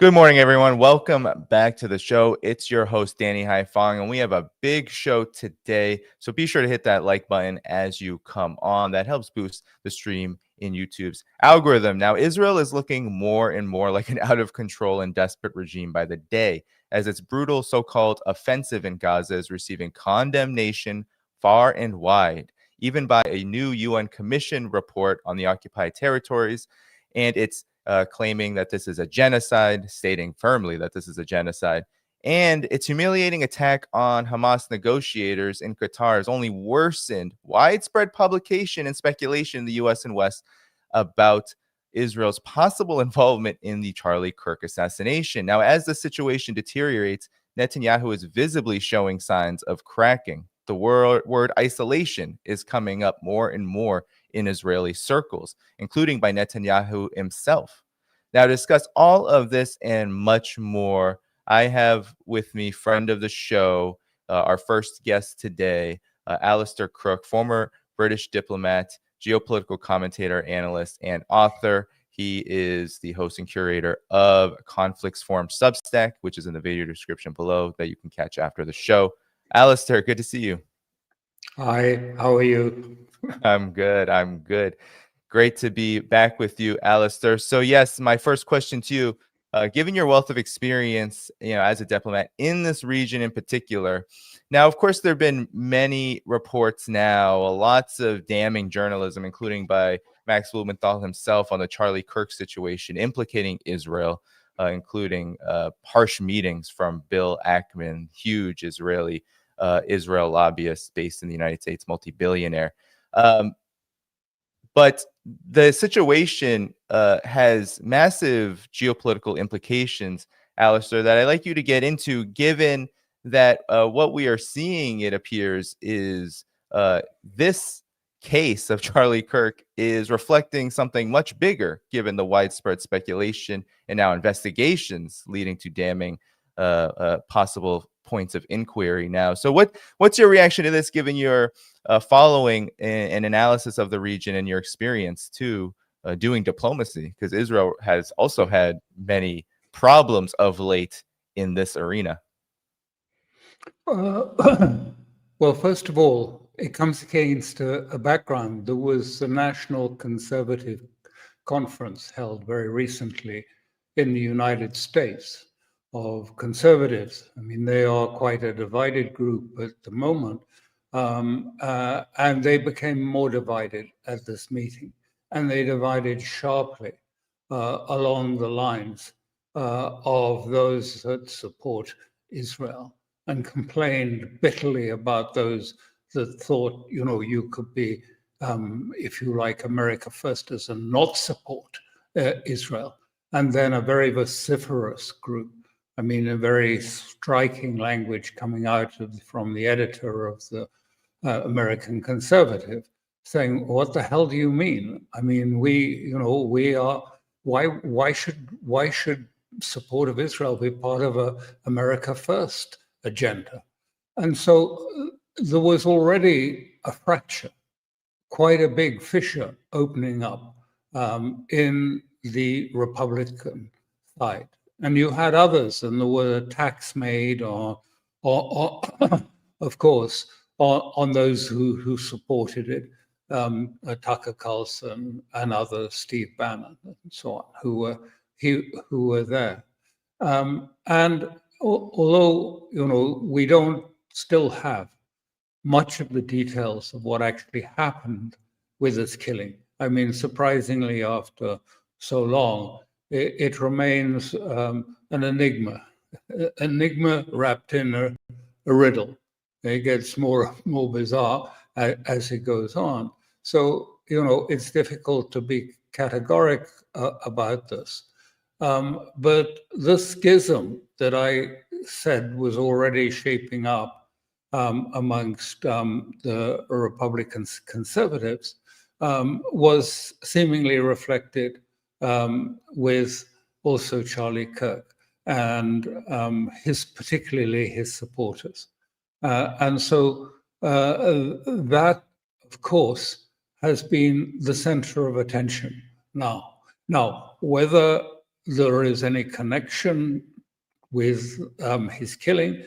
Good morning, everyone. Welcome back to the show. It's your host, Danny Dhaiphong, and we have a big show today. So be sure to hit that like button as you come on. That helps boost the stream in YouTube's algorithm. Now, Israel is looking more and more like an out of control and desperate regime by the day, as its brutal so-called offensive in Gaza is receiving condemnation far and wide, even by a new UN Commission report on the occupied territories. And it's claiming that this is a genocide, stating firmly that this is a genocide. And its humiliating attack on Hamas negotiators in Qatar has only worsened widespread publication and speculation in the US and West about Israel's possible involvement in the Charlie Kirk assassination. Now, as the situation deteriorates, Netanyahu is visibly showing signs of cracking. The word isolation is coming up more and more in Israeli circles, including by Netanyahu himself. Now, to discuss all of this and much more, I have with me friend of the show, our first guest today, Alastair Crooke, former British diplomat, geopolitical commentator, analyst, and author. He is the host and curator of Conflicts Forum Substack, which is in the video description below that you can catch after the show. Alastair, good to see you. Hi, how are you? I'm good. Great to be back with you, Alastair. So yes, my first question to you, given your wealth of experience, as a diplomat in this region in particular, now, of course, there have been many reports now, lots of damning journalism, including by Max Blumenthal himself on the Charlie Kirk situation, implicating Israel, including harsh meetings from Bill Ackman, huge Israel lobbyist based in the United States, multi-billionaire. But the situation has massive geopolitical implications, Alastair, that I'd like you to get into, given that what we are seeing, it appears, is this case of Charlie Kirk is reflecting something much bigger, given the widespread speculation and now investigations leading to damning possible points of inquiry now. So what's your reaction to this, given your following and analysis of the region and your experience too doing diplomacy? Because Israel has also had many problems of late in this arena. Well, first of all, it comes against a background. There was a National Conservative Conference held very recently in the United States of conservatives. I mean, they are quite a divided group at the moment, and they became more divided at this meeting, and they divided sharply along the lines of those that support Israel, and complained bitterly about those that thought, you could be, if you like, America firsters and not support Israel. And then a very vociferous group, I mean, a very striking language coming out from the editor of the American Conservative, saying, "What the hell do you mean? I mean, we are. Why should support of Israel be part of a America First agenda?" And so there was already a fracture, quite a big fissure opening up in the Republican side. And you had others, and there were attacks made, or of course, on those who supported it, Tucker Carlson and others, Steve Bannon, and so on, who were there. And although we don't still have much of the details of what actually happened with this killing. I mean, surprisingly, after so long, it remains an enigma wrapped in a riddle. It gets more bizarre as it goes on. So, it's difficult to be categoric about this. But this schism that I said was already shaping up amongst the Republican conservatives was seemingly reflected with also Charlie Kirk and particularly his supporters. And so that, of course, has been the center of attention now. Now, whether there is any connection with his killing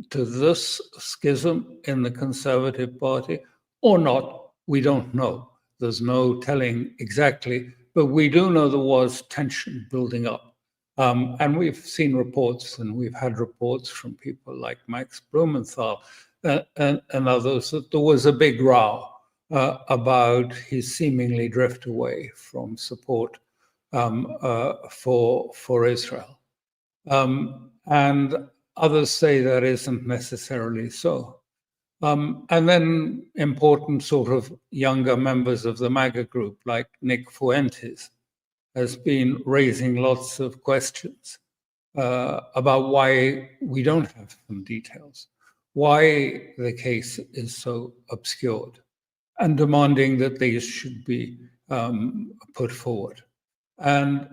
to this schism in the Conservative Party or not. We don't know. There's no telling exactly, but we do know there was tension building up. And we've seen reports, and we've had reports from people like Max Blumenthal and others, that there was a big row about his seemingly drift away from support for Israel. And others say that isn't necessarily so. And then important sort of younger members of the MAGA group, like Nick Fuentes, has been raising lots of questions about why we don't have some details, why the case is so obscured, and demanding that these should be put forward. And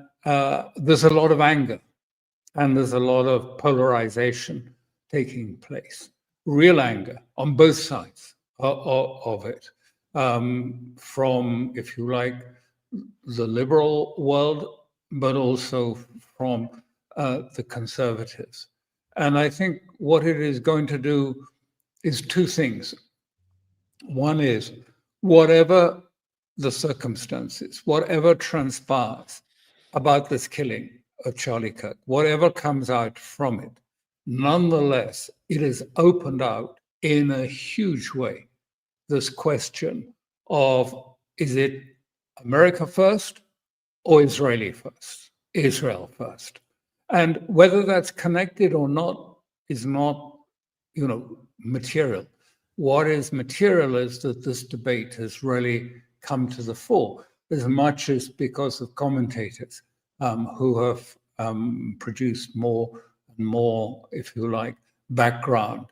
there's a lot of anger, and there's a lot of polarization taking place, real anger on both sides of it, from, if you like, the liberal world, but also from the conservatives. And I think what it is going to do is two things. One is, whatever the circumstances, whatever transpires about this killing of Charlie Kirk, whatever comes out from it, nonetheless, it has opened out in a huge way this question of, is it America first or Israel first? And whether that's connected or not is not, material. What is material is that this debate has really come to the fore, as much as because of commentators who have produced more and more, if you like, background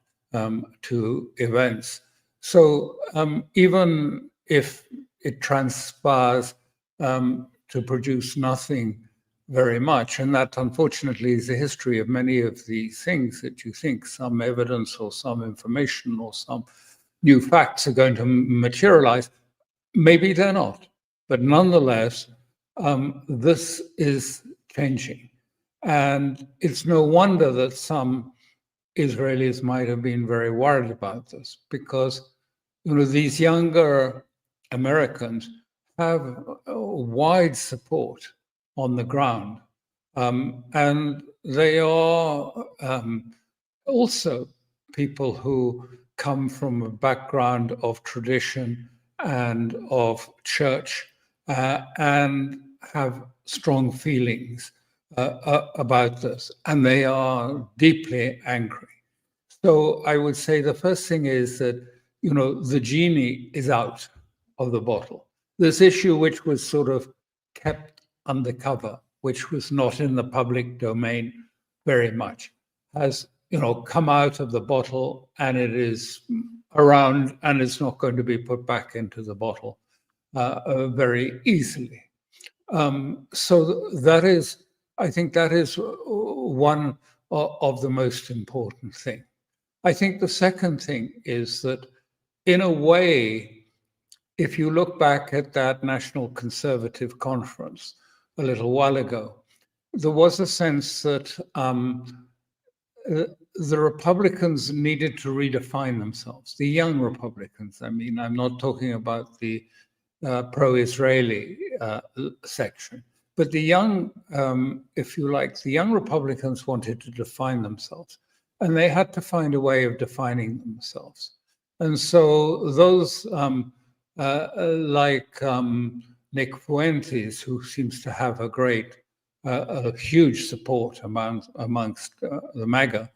to events. So even if it transpires to produce nothing very much, and that unfortunately is the history of many of these things, that you think some evidence or some information or some new facts are going to materialize. Maybe they're not, but nonetheless, this is changing. And it's no wonder that some Israelis might have been very worried about this, because these younger Americans have wide support on the ground. And they are also people who come from a background of tradition and of church and have strong feelings about this. And they are deeply angry. So I would say the first thing is that, the genie is out of the bottle. This issue, which was sort of kept undercover, which was not in the public domain very much, has come out of the bottle, and it is around, and it's not going to be put back into the bottle very easily. So that is, I think that is one of the most important things. I think the second thing is that, in a way, if you look back at that National Conservative Conference a little while ago, there was a sense that the Republicans needed to redefine themselves, the young Republicans. I mean, I'm not talking about the pro-Israeli section, but the young, if you like, the young Republicans wanted to define themselves, and they had to find a way of defining themselves. And so those like Nick Fuentes, who seems to have a huge support amongst the MAGA,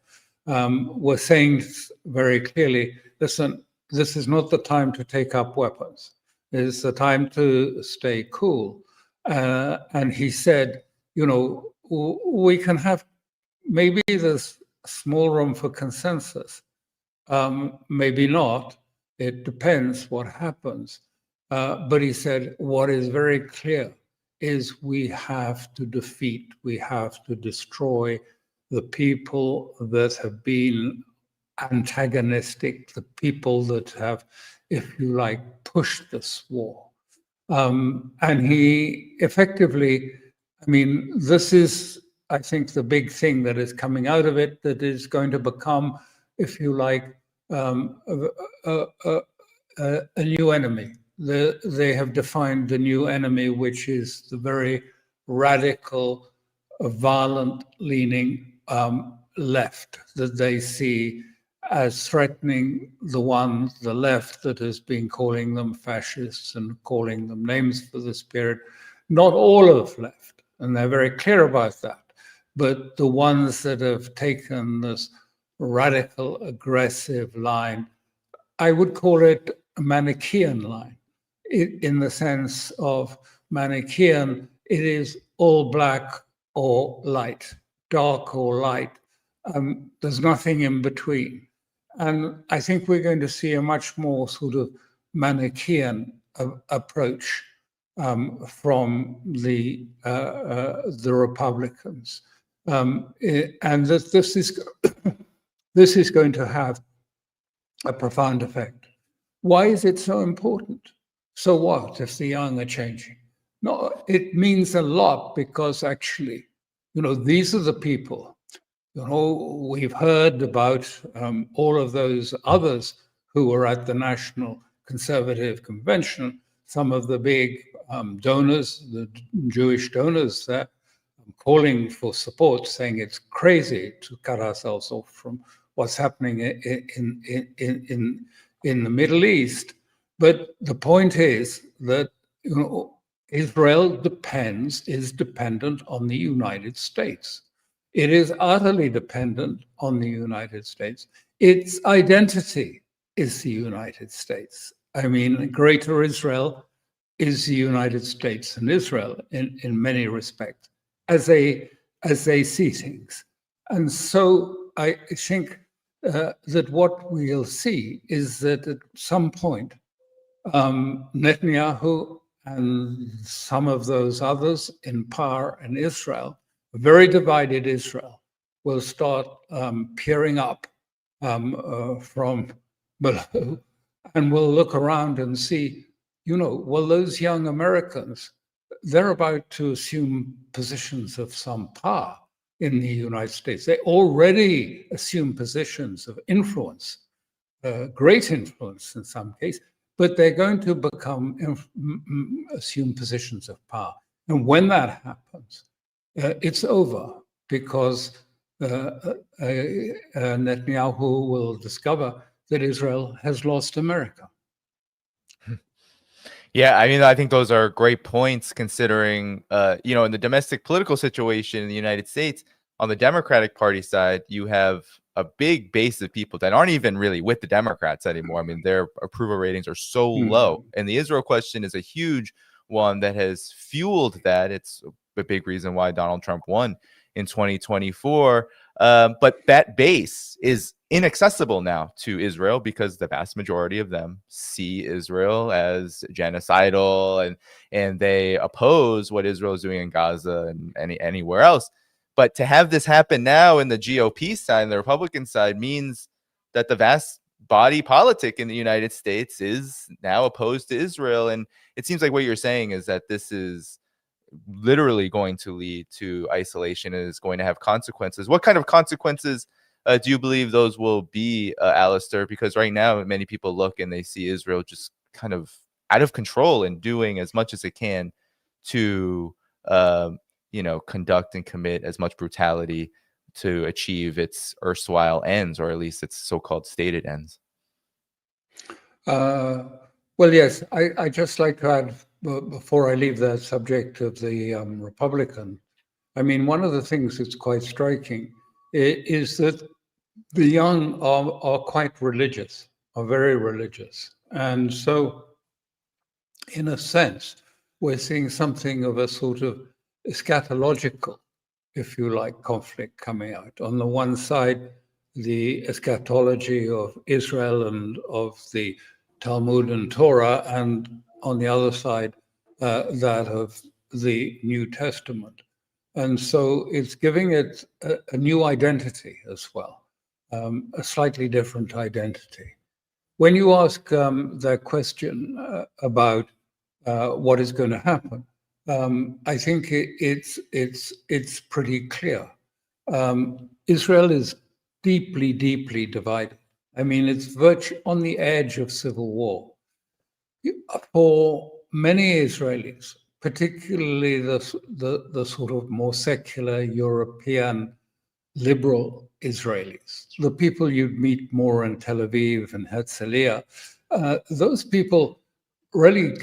were saying very clearly, listen, this is not the time to take up weapons. It's the time to stay cool. And he said, we can have, maybe there's small room for consensus. Maybe not. It depends what happens. But he said, what is very clear is we have to destroy the people that have been antagonistic, the people that have, if you like, pushed this war. And he effectively I mean, this is, I think, the big thing that is coming out of it, that is going to become, if you like, a new enemy. They have defined the new enemy, which is the very radical, violent-leaning left that they see as threatening the left that has been calling them fascists and calling them names for this period. Not all of left, and they're very clear about that, but the ones that have taken this radical, aggressive line, I would call it a Manichaean line, in the sense of Manichaean, it is all black or light, dark or light. There's nothing in between. And I think we're going to see a much more sort of Manichaean approach from the Republicans. And this is going to have a profound effect. Why is it so important? So what if the young are changing? No, it means a lot, because actually, these are the people. We've heard about all of those others who were at the National Conservative Convention, some of the big donors, the Jewish donors there, calling for support, saying it's crazy to cut ourselves off from what's happening in the Middle East. But the point is that Israel is dependent on the United States. It is utterly dependent on the United States. Its identity is the United States. I mean, Greater Israel is the United States and Israel in many respects, as they see things. And so I think that what we'll see is that at some point, Netanyahu and some of those others in power in Israel, a very divided Israel, will start peering up from below, and will look around and see, well, those young Americans, they're about to assume positions of some power in the United States. They already assume positions of influence, great influence in some cases, but they're going to assume positions of power. And when that happens, it's over, because Netanyahu will discover that Israel has lost America. Yeah, I mean, I think those are great points, considering, in the domestic political situation in the United States, on the Democratic Party side, you have a big base of people that aren't even really with the Democrats anymore. I mean, their approval ratings are so low. And the Israel question is a huge one that has fueled that. It's a big reason why Donald Trump won in 2024. But that base is inaccessible now to Israel, because the vast majority of them see Israel as genocidal, and they oppose what Israel is doing in Gaza and anywhere else. But to have this happen now in the GOP side and the Republican side means that the vast body politic in the United States is now opposed to Israel. And it seems like what you're saying is that this is literally going to lead to isolation and is going to have consequences. What kind of consequences do you believe those will be, Alastair? Because right now, many people look and they see Israel just kind of out of control and doing as much as it can to conduct and commit as much brutality to achieve its erstwhile ends, or at least its so-called stated ends. Well, yes, I just like to add, before I leave the subject of the Republican, I mean, one of the things that's quite striking is that the young are quite religious, are very religious. And so, in a sense, we're seeing something of a sort of eschatological, if you like, conflict coming out. On the one side, the eschatology of Israel and of the Talmud and Torah, and on the other side, that of the New Testament. And so it's giving it a new identity as well, a slightly different identity. When you ask that question about what is going to happen, I think it's pretty clear. Israel is deeply, deeply divided. I mean, it's on the edge of civil war. For many Israelis, particularly the sort of more secular European liberal Israelis, the people you'd meet more in Tel Aviv and Herzliya, those people really,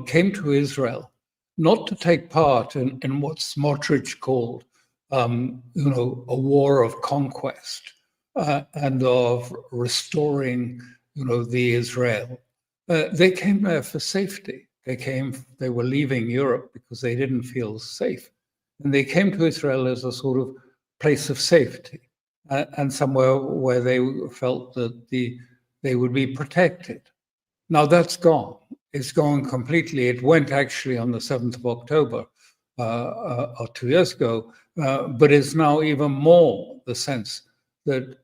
came to Israel not to take part in what Smotrich called, a war of conquest and of restoring, the Israel. They came there for safety. They were leaving Europe because they didn't feel safe. And they came to Israel as a sort of place of safety and somewhere where they felt that they would be protected. Now that's gone. It's gone completely. It went actually on the 7th of October or 2 years ago, but it's now even more the sense that,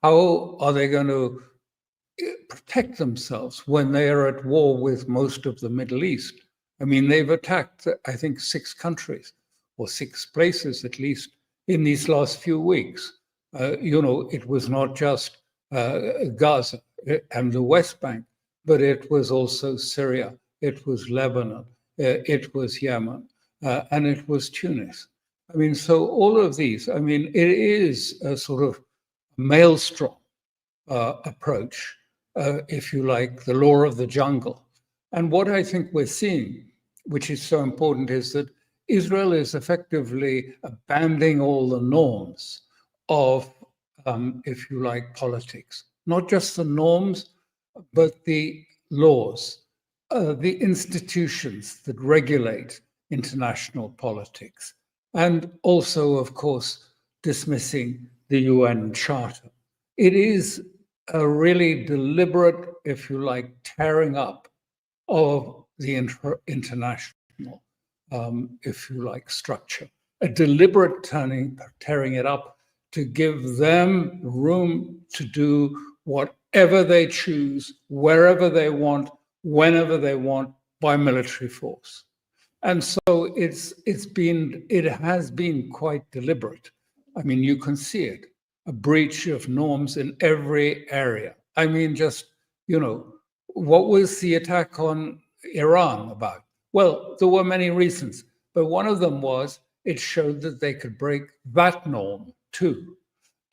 how are they going to protect themselves when they are at war with most of the Middle East? I mean, they've attacked, I think, 6 countries or 6 places at least in these last few weeks. It was not just Gaza and the West Bank, but it was also Syria, it was Lebanon, it was Yemen, and it was Tunis. I mean, so all of these, I mean, it is a sort of maelstrom approach, if you like, the law of the jungle. And what I think we're seeing, which is so important, is that Israel is effectively abandoning all the norms of, if you like, politics. Not just the norms, but the laws, the institutions that regulate international politics, and also, of course, dismissing the UN Charter. It is a really deliberate, if you like, tearing up of the international, if you like, structure. A deliberate tearing it up to give them room to do whatever they choose, wherever they want, whenever they want, by military force. And so it has been quite deliberate. I mean, you can see it, a breach of norms in every area. I mean, just, what was the attack on Iran about? Well, there were many reasons, but one of them was it showed that they could break that norm too,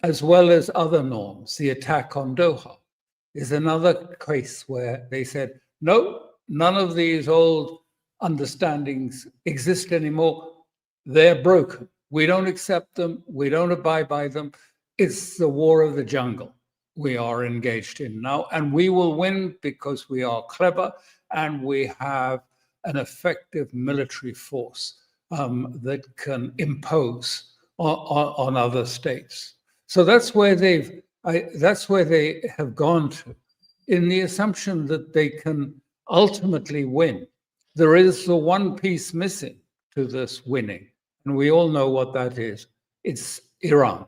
as well as other norms. The attack on Doha is another case where they said, no, none of these old understandings exist anymore. They're broken. We don't accept them. We don't abide by them. It's the war of the jungle we are engaged in now, and we will win because we are clever and we have an effective military force that can impose on other states. So that's where they have gone to, in the assumption that they can ultimately win. There is the one piece missing to this winning, and we all know what that is. It's Iran.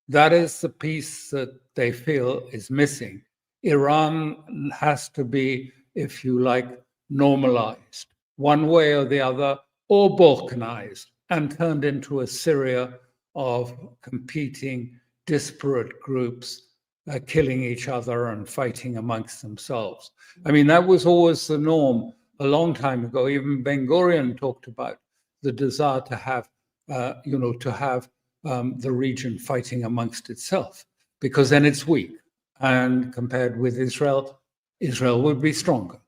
That is the piece that they feel is missing. Iran has to be, if you like, normalized one way or the other, or balkanized and turned into a Syria of competing, disparate groups killing each other and fighting amongst themselves. I mean, that was always the norm a long time ago. Even Ben-Gurion talked about the desire to have, the region fighting amongst itself, because then it's weak. And compared with Israel, Israel would be stronger.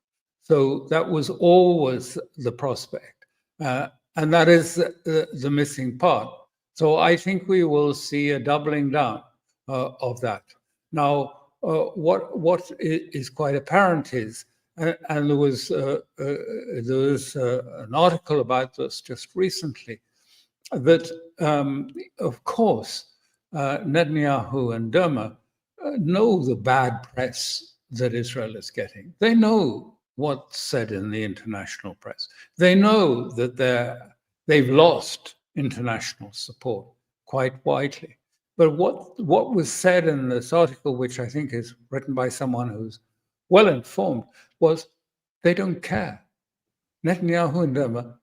So that was always the prospect. And that is the missing part. So I think we will see a doubling down of that. Now, what is quite apparent is, and there was an article about this just recently, that of course Netanyahu and Derma know the bad press that Israel is getting. They know what's said in the international press. They know that they've lost international support quite widely. But what was said in this article, which I think is written by someone who's well informed, was they don't care. Netanyahu and Derma,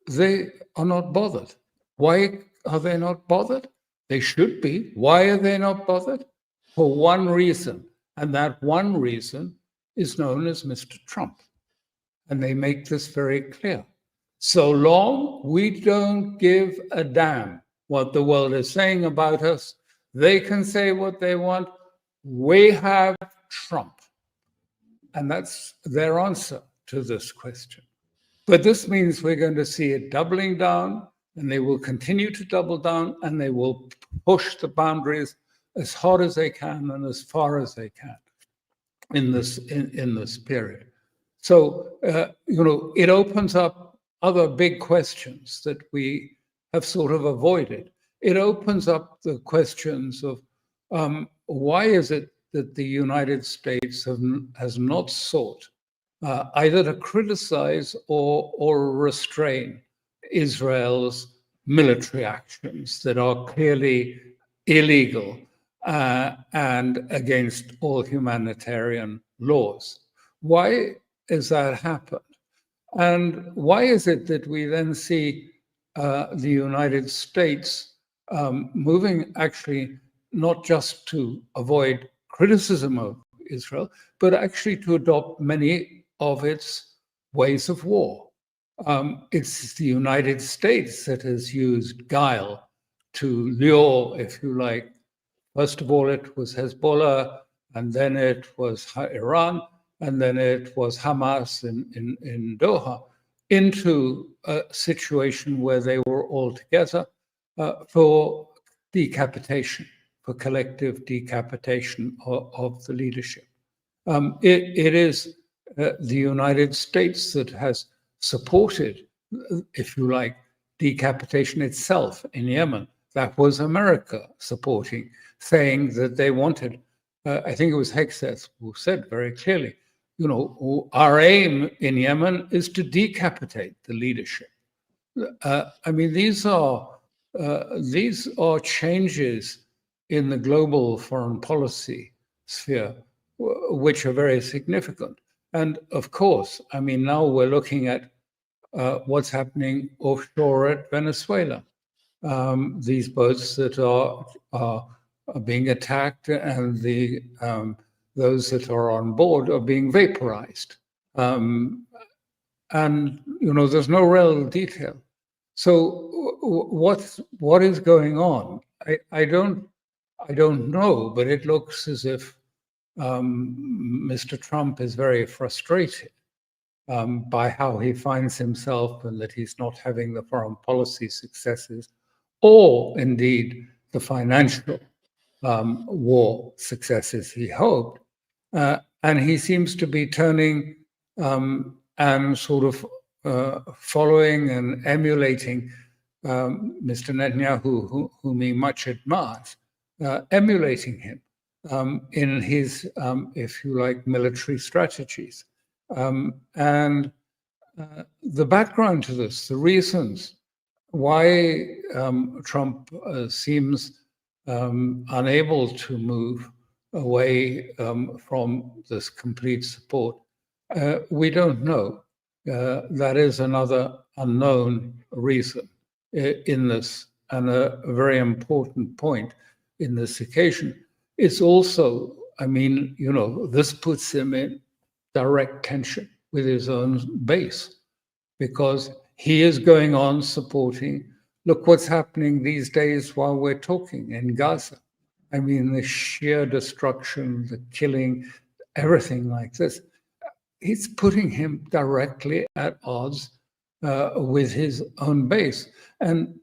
they are not bothered. Why are they not bothered? They should be. Why are they not bothered? For one reason, and that one reason is known as Mr. Trump. And they make this very clear. So long we don't give a damn what the world is saying about us, they can say what they want. We have Trump. And that's their answer to this question. But this means we're going to see it doubling down, and they will continue to double down, and they will push the boundaries as hard as they can and as far as they can in this period. So, it opens up other big questions that we have sort of avoided. It opens up the questions of why is it that the United States has not sought either to criticize or restrain Israel's military actions that are clearly illegal and against all humanitarian laws. Why has that happened? And why is it that we then see the United States moving actually not just to avoid criticism of Israel, but actually to adopt many of its ways of war? It's the United States that has used guile to lure, if you like. First of all, it was Hezbollah, and then it was Iran, and then it was Hamas in Doha, into a situation where they were all together for decapitation, for collective decapitation of the leadership. It is the United States that has supported, if you like, decapitation itself in Yemen. That was America supporting, saying that they wanted, I think it was Hegseth who said very clearly, our aim in Yemen is to decapitate the leadership. I mean, these are changes in the global foreign policy sphere, which are very significant. And of course, I mean, now we're looking at what's happening offshore at Venezuela. These boats that are being attacked, and those that are on board are being vaporized. And there's no real detail. So what is going on? I don't know, but it looks as if Mr. Trump is very frustrated by how he finds himself, and that he's not having the foreign policy successes, or indeed the financial war successes he hoped. And he seems to be turning and sort of following and emulating Mr. Netanyahu, whom he much admires, emulating him in his, if you like, military strategies. And the background to this, the reasons why Trump seems unable to move away from this complete support, we don't know. That is another unknown reason in this, and a very important point in this occasion. It's also, I mean, this puts him in direct tension with his own base, because he is going on supporting, look what's happening these days while we're talking in Gaza. I mean, the sheer destruction, the killing, everything like this. It's putting him directly at odds with his own base. And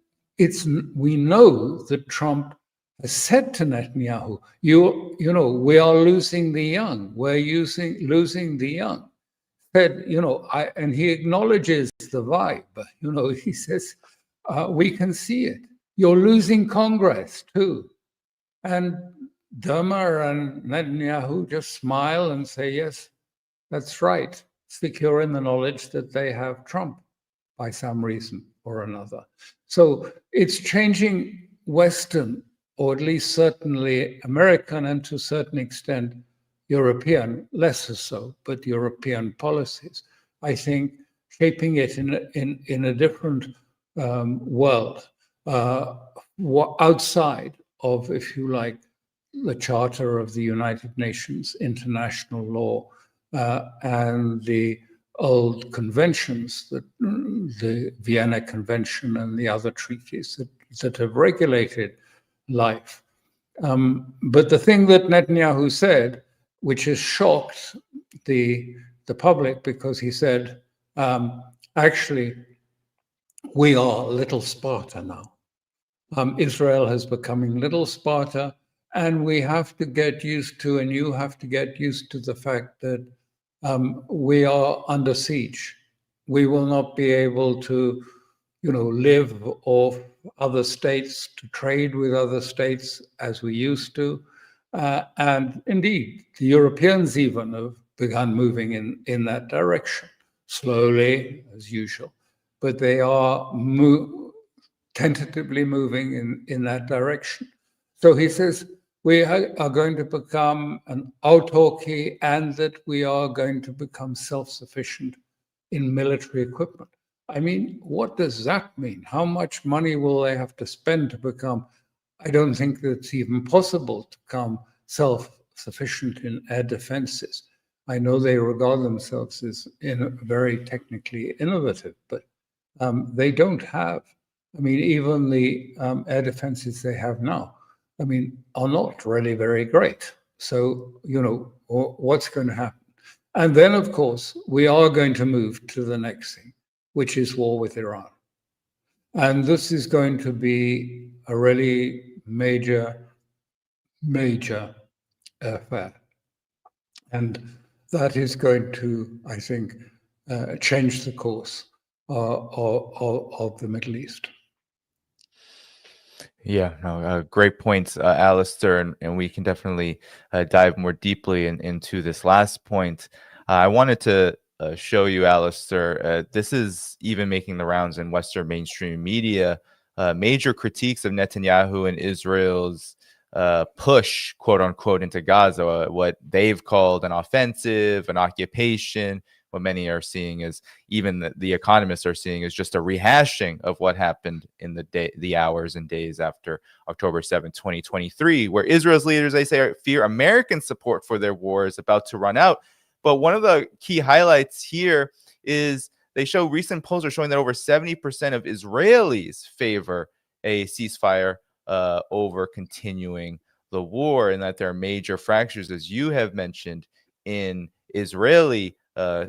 we know that Trump has said to Netanyahu, we are losing the young. We're losing the young. Said, and he acknowledges the vibe. He says, we can see it. You're losing Congress too. And Derma and Netanyahu just smile and say, yes, that's right, secure in the knowledge that they have Trump by some reason or another. So it's changing Western, or at least certainly American, and to a certain extent European, lesser so, but European policies. I think shaping it in a different world, outside of, if you like, the Charter of the United Nations, international law, and the old conventions, the Vienna Convention and the other treaties that have regulated life. But the thing that Netanyahu said, which has shocked the public, because he said, actually, we are little Sparta now. Israel has becoming little Sparta, and we have to get used to, and you have to get used to the fact that we are under siege. We will not be able to, live off other states, to trade with other states as we used to. And indeed, the Europeans even have begun moving in that direction, slowly, as usual. But they are tentatively moving in that direction. So he says, we are going to become an autarky, and that we are going to become self-sufficient in military equipment. I mean, what does that mean? How much money will they have to spend to become? I don't think that it's even possible to become self-sufficient in air defenses. I know they regard themselves as very technically innovative, but they don't have, even the air defenses they have now, are not really very great. So, what's going to happen? And then, of course, we are going to move to the next thing, which is war with Iran. And this is going to be a really major affair. And that is going to, I think, change the course of the Middle East. Yeah, no, great points, Alastair, and we can definitely dive more deeply into this last point. I wanted to show you, Alastair, this is even making the rounds in Western mainstream media, major critiques of Netanyahu and Israel's push, quote unquote, into Gaza, what they've called an offensive, an occupation. What many are seeing is, even the economists are seeing, is just a rehashing of what happened in the hours and days after October 7, 2023, where Israel's leaders, they say, fear American support for their war is about to run out. But one of the key highlights here is they show recent polls are showing that over 70% of Israelis favor a ceasefire over continuing the war, and that there are major fractures, as you have mentioned, in Israeli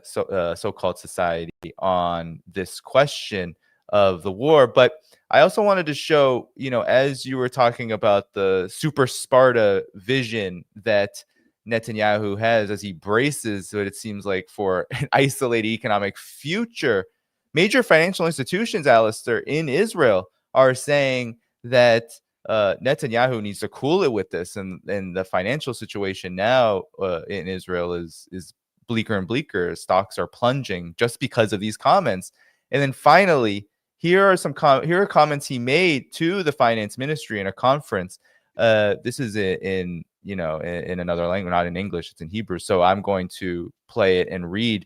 so-called society on this question of the war. But I also wanted to show, as you were talking about the super Sparta vision that Netanyahu has as he braces what it seems like for an isolated economic future, major financial institutions, Alastair, in Israel are saying that Netanyahu needs to cool it with this, and the financial situation now in Israel is bleaker and bleaker. Stocks are plunging just because of these comments. And then finally, here are comments he made to the finance ministry in a conference. This is in another language, not in English, it's in Hebrew. So I'm going to play it and read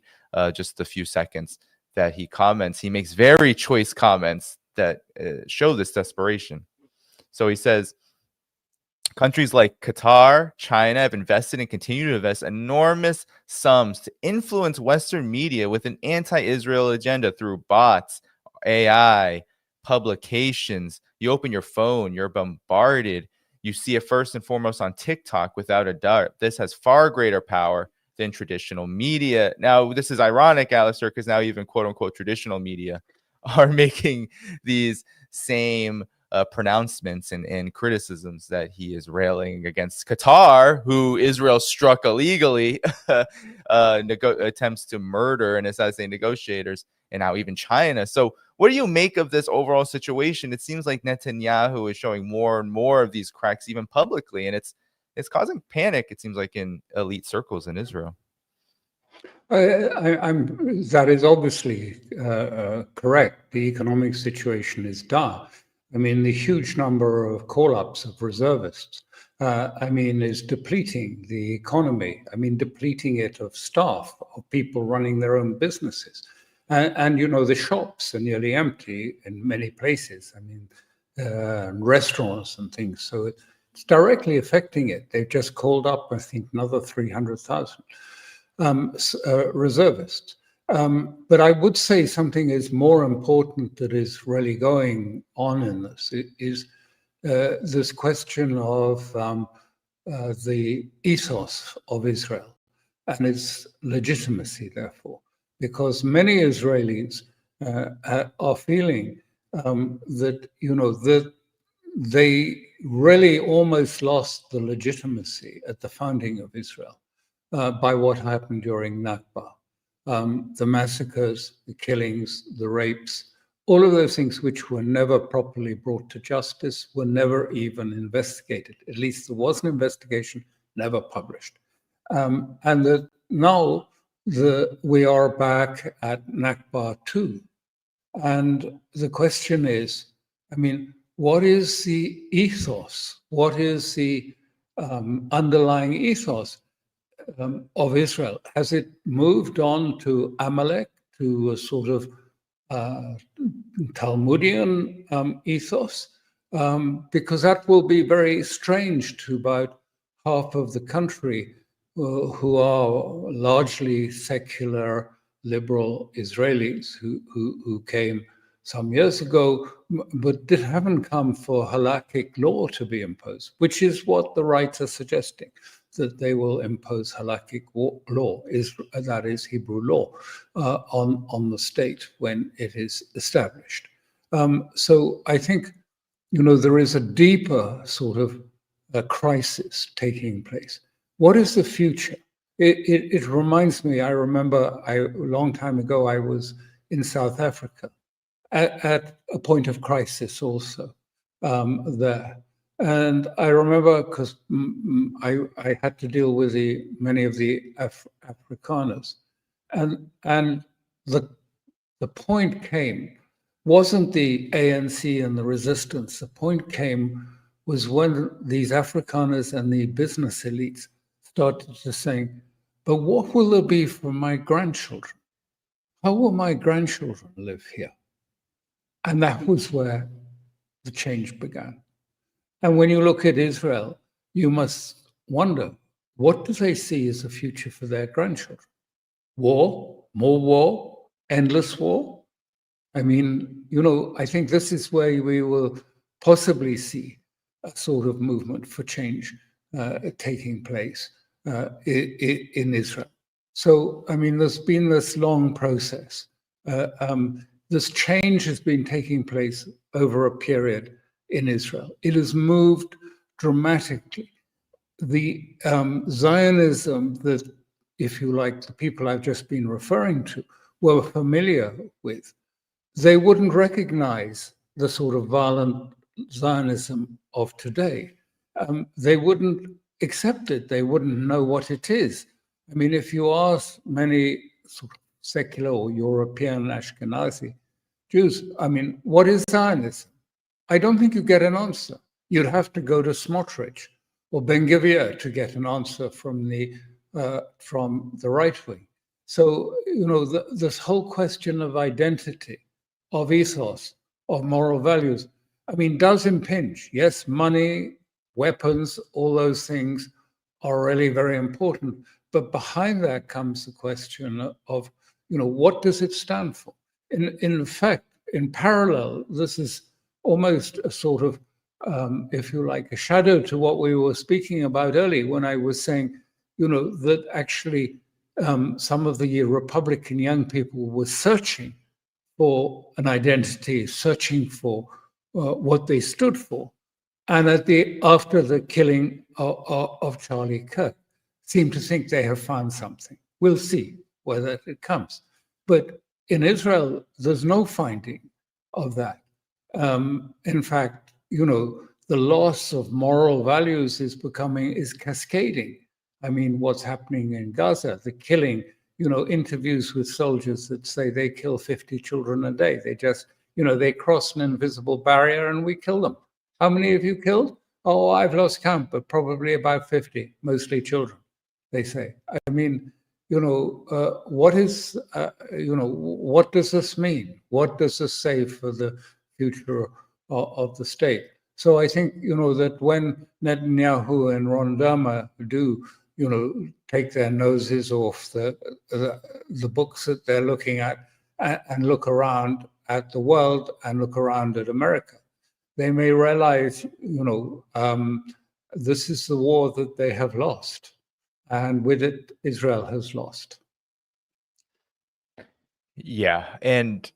just a few seconds that he comments. He makes very choice comments that show this desperation. So he says, countries like Qatar, China have invested and continue to invest enormous sums to influence Western media with an anti-Israel agenda through bots, AI, publications. You open your phone, you're bombarded. You see it first and foremost on TikTok, without a doubt. This has far greater power than traditional media. Now, this is ironic, Alastair, because now even quote-unquote traditional media are making these same pronouncements and criticisms that he is railing against Qatar, who Israel struck illegally, attempts to murder and assassinate negotiators, and now even China. So what do you make of this overall situation? It seems like Netanyahu is showing more and more of these cracks, even publicly, and it's causing panic, it seems like, in elite circles in Israel. That is obviously correct. The economic situation is dire. The huge number of call-ups of reservists, is depleting the economy. Depleting it of staff, of people running their own businesses. And the shops are nearly empty in many places. I mean, restaurants and things. So it's directly affecting it. They've just called up, I think, another 300,000 reservists. But I would say something is more important that is really going on in this is this question of the ethos of Israel and its legitimacy, therefore, because many Israelis are feeling that that they really almost lost the legitimacy at the founding of Israel by what happened during Nakba. The massacres, the killings, the rapes, all of those things which were never properly brought to justice, were never even investigated. At least there was an investigation, never published. And that now we are back at Nakba 2. And the question is, I mean, what is the ethos? What is the underlying ethos of Israel? Has it moved on to Amalek, to a sort of Talmudian ethos? Because that will be very strange to about half of the country who are largely secular, liberal Israelis who came some years ago, but haven't come for halakhic law to be imposed, which is what the rights are suggesting, that they will impose halakhic law, that is Hebrew law, on the state when it is established. So I think, there is a deeper sort of a crisis taking place. What is the future? It reminds me, I remember a long time ago, I was in South Africa at a point of crisis also there. And I remember, because I had to deal with many of the Afrikaners, and the point came, wasn't the ANC and the resistance. The point came was when these Afrikaners and the business elites started to saying, but what will there be for my grandchildren? How will my grandchildren live here? And that was where the change began. And when you look at Israel, you must wonder, what do they see as the future for their grandchildren? War, more war, endless war? I mean, I think this is where we will possibly see a sort of movement for change taking place in Israel. So, I mean, there's been this long process. This change has been taking place over a period in Israel. It has moved dramatically. The Zionism that, if you like, the people I've just been referring to were familiar with, they wouldn't recognize the sort of violent Zionism of today. They wouldn't accept it. They wouldn't know what it is. I mean, if you ask many sort of secular or European Ashkenazi Jews, I mean, what is Zionism? I don't think you get an answer. You'd have to go to Smotrich or Ben-Gvir to get an answer from the right wing. So, this whole question of identity, of ethos, of moral values, I mean, does impinge. Yes, money, weapons, all those things are really very important. But behind that comes the question of, what does it stand for? In fact, in parallel, this is almost a sort of, if you like, a shadow to what we were speaking about earlier when I was saying, that actually some of the Republican young people were searching for an identity, searching for what they stood for. And after the killing of Charlie Kirk, seem to think they have found something. We'll see whether it comes. But in Israel, there's no finding of that. In fact, the loss of moral values is cascading. I mean, what's happening in Gaza, the killing, interviews with soldiers that say they kill 50 children a day. They just, they cross an invisible barrier and we kill them. How many have you killed? Oh, I've lost count, but probably about 50, mostly children, they say. I mean, what does this mean? What does this say for the future of the state? So I think, that when Netanyahu and Ron Dermer do, take their noses off the books that they're looking at and look around at the world and look around at America, they may realize, this is the war that they have lost. And with it, Israel has lost. Yeah. And,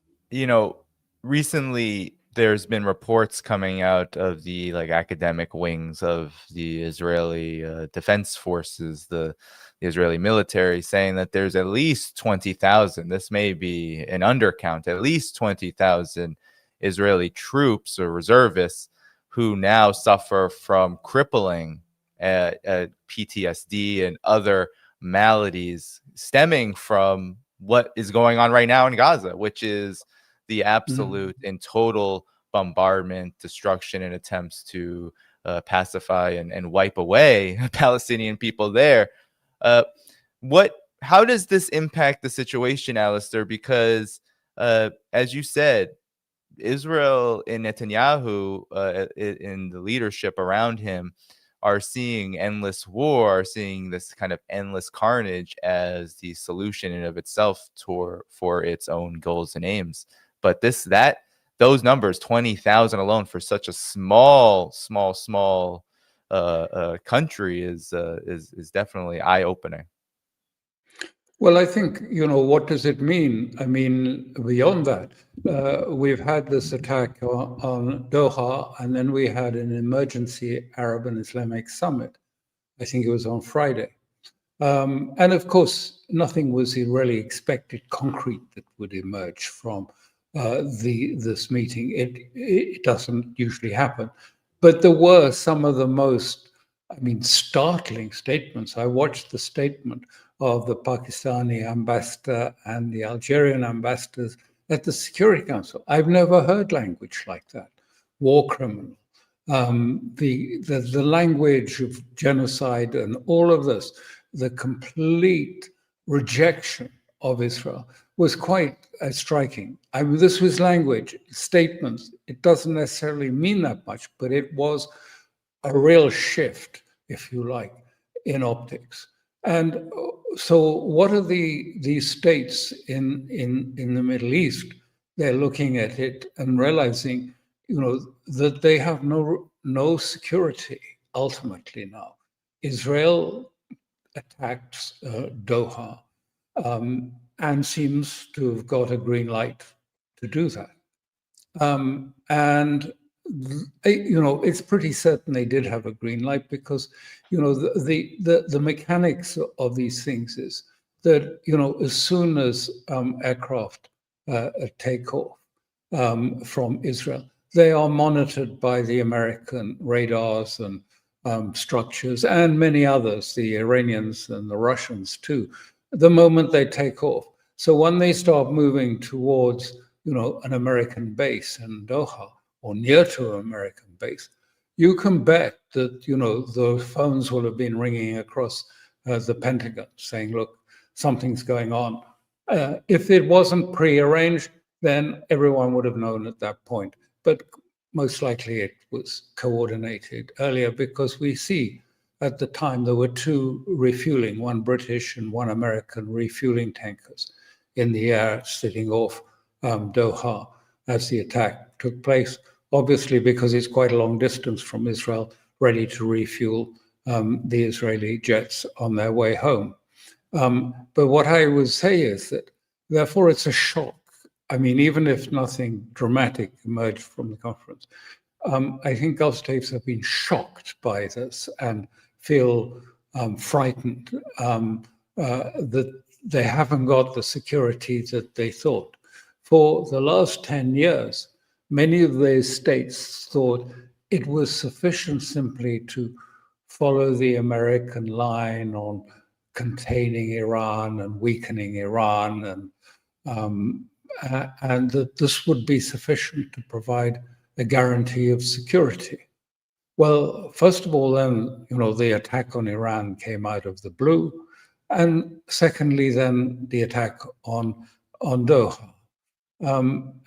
recently there's been reports coming out of the academic wings of the Israeli defense forces, the Israeli military, saying that there's at least 20,000. This may be an undercount, at least 20,000 Israeli troops or reservists who now suffer from crippling PTSD and other maladies stemming from what is going on right now in Gaza, which is the absolute and total bombardment, destruction, and attempts to pacify and wipe away Palestinian people there. How does this impact the situation, Alastair? Because as you said, Israel and Netanyahu in the leadership around him are seeing endless war, are seeing this kind of endless carnage as the solution in of itself for its own goals and aims. But those numbers, 20,000 alone for such a small country is definitely eye-opening. Well, I think, what does it mean? I mean, beyond that, we've had this attack on Doha, and then we had an emergency Arab and Islamic summit. I think it was on Friday. And of course, nothing was really expected concrete that would emerge from this meeting. It doesn't usually happen. But there were some of the most, startling statements. I watched the statement of the Pakistani ambassador and the Algerian ambassadors at the Security Council. I've never heard language like that. War criminal, the language of genocide and all of this, the complete rejection of Israel was quite striking. This was language, statements. It doesn't necessarily mean that much, but it was a real shift, if you like, in optics. And so what are these states in the Middle East? They're looking at it and realizing, that they have no security ultimately now. Israel attacked Doha and seems to have got a green light to do that. And it's pretty certain they did have a green light because, the mechanics of these things is that, as soon as aircraft take off from Israel, they are monitored by the American radars and structures and many others, the Iranians and the Russians too, the moment they take off. So when they start moving towards, an American base in Doha, or near to an American base, you can bet that, the phones will have been ringing across the Pentagon saying, look, something's going on. If it wasn't prearranged, then everyone would have known at that point. But most likely it was coordinated earlier because we see at the time there were two refueling, one British and one American refueling tankers in the air sitting off Doha as the attack took place. Obviously, because it's quite a long distance from Israel, ready to refuel the Israeli jets on their way home. But what I would say is that, therefore, it's a shock. Even if nothing dramatic emerged from the conference, I think Gulf states have been shocked by this and feel frightened that they haven't got the security that they thought. For the last 10 years, many of these states thought it was sufficient simply to follow the American line on containing Iran and weakening Iran, and that this would be sufficient to provide a guarantee of security. Well, first of all, then, the attack on Iran came out of the blue, And secondly, then the attack on Doha.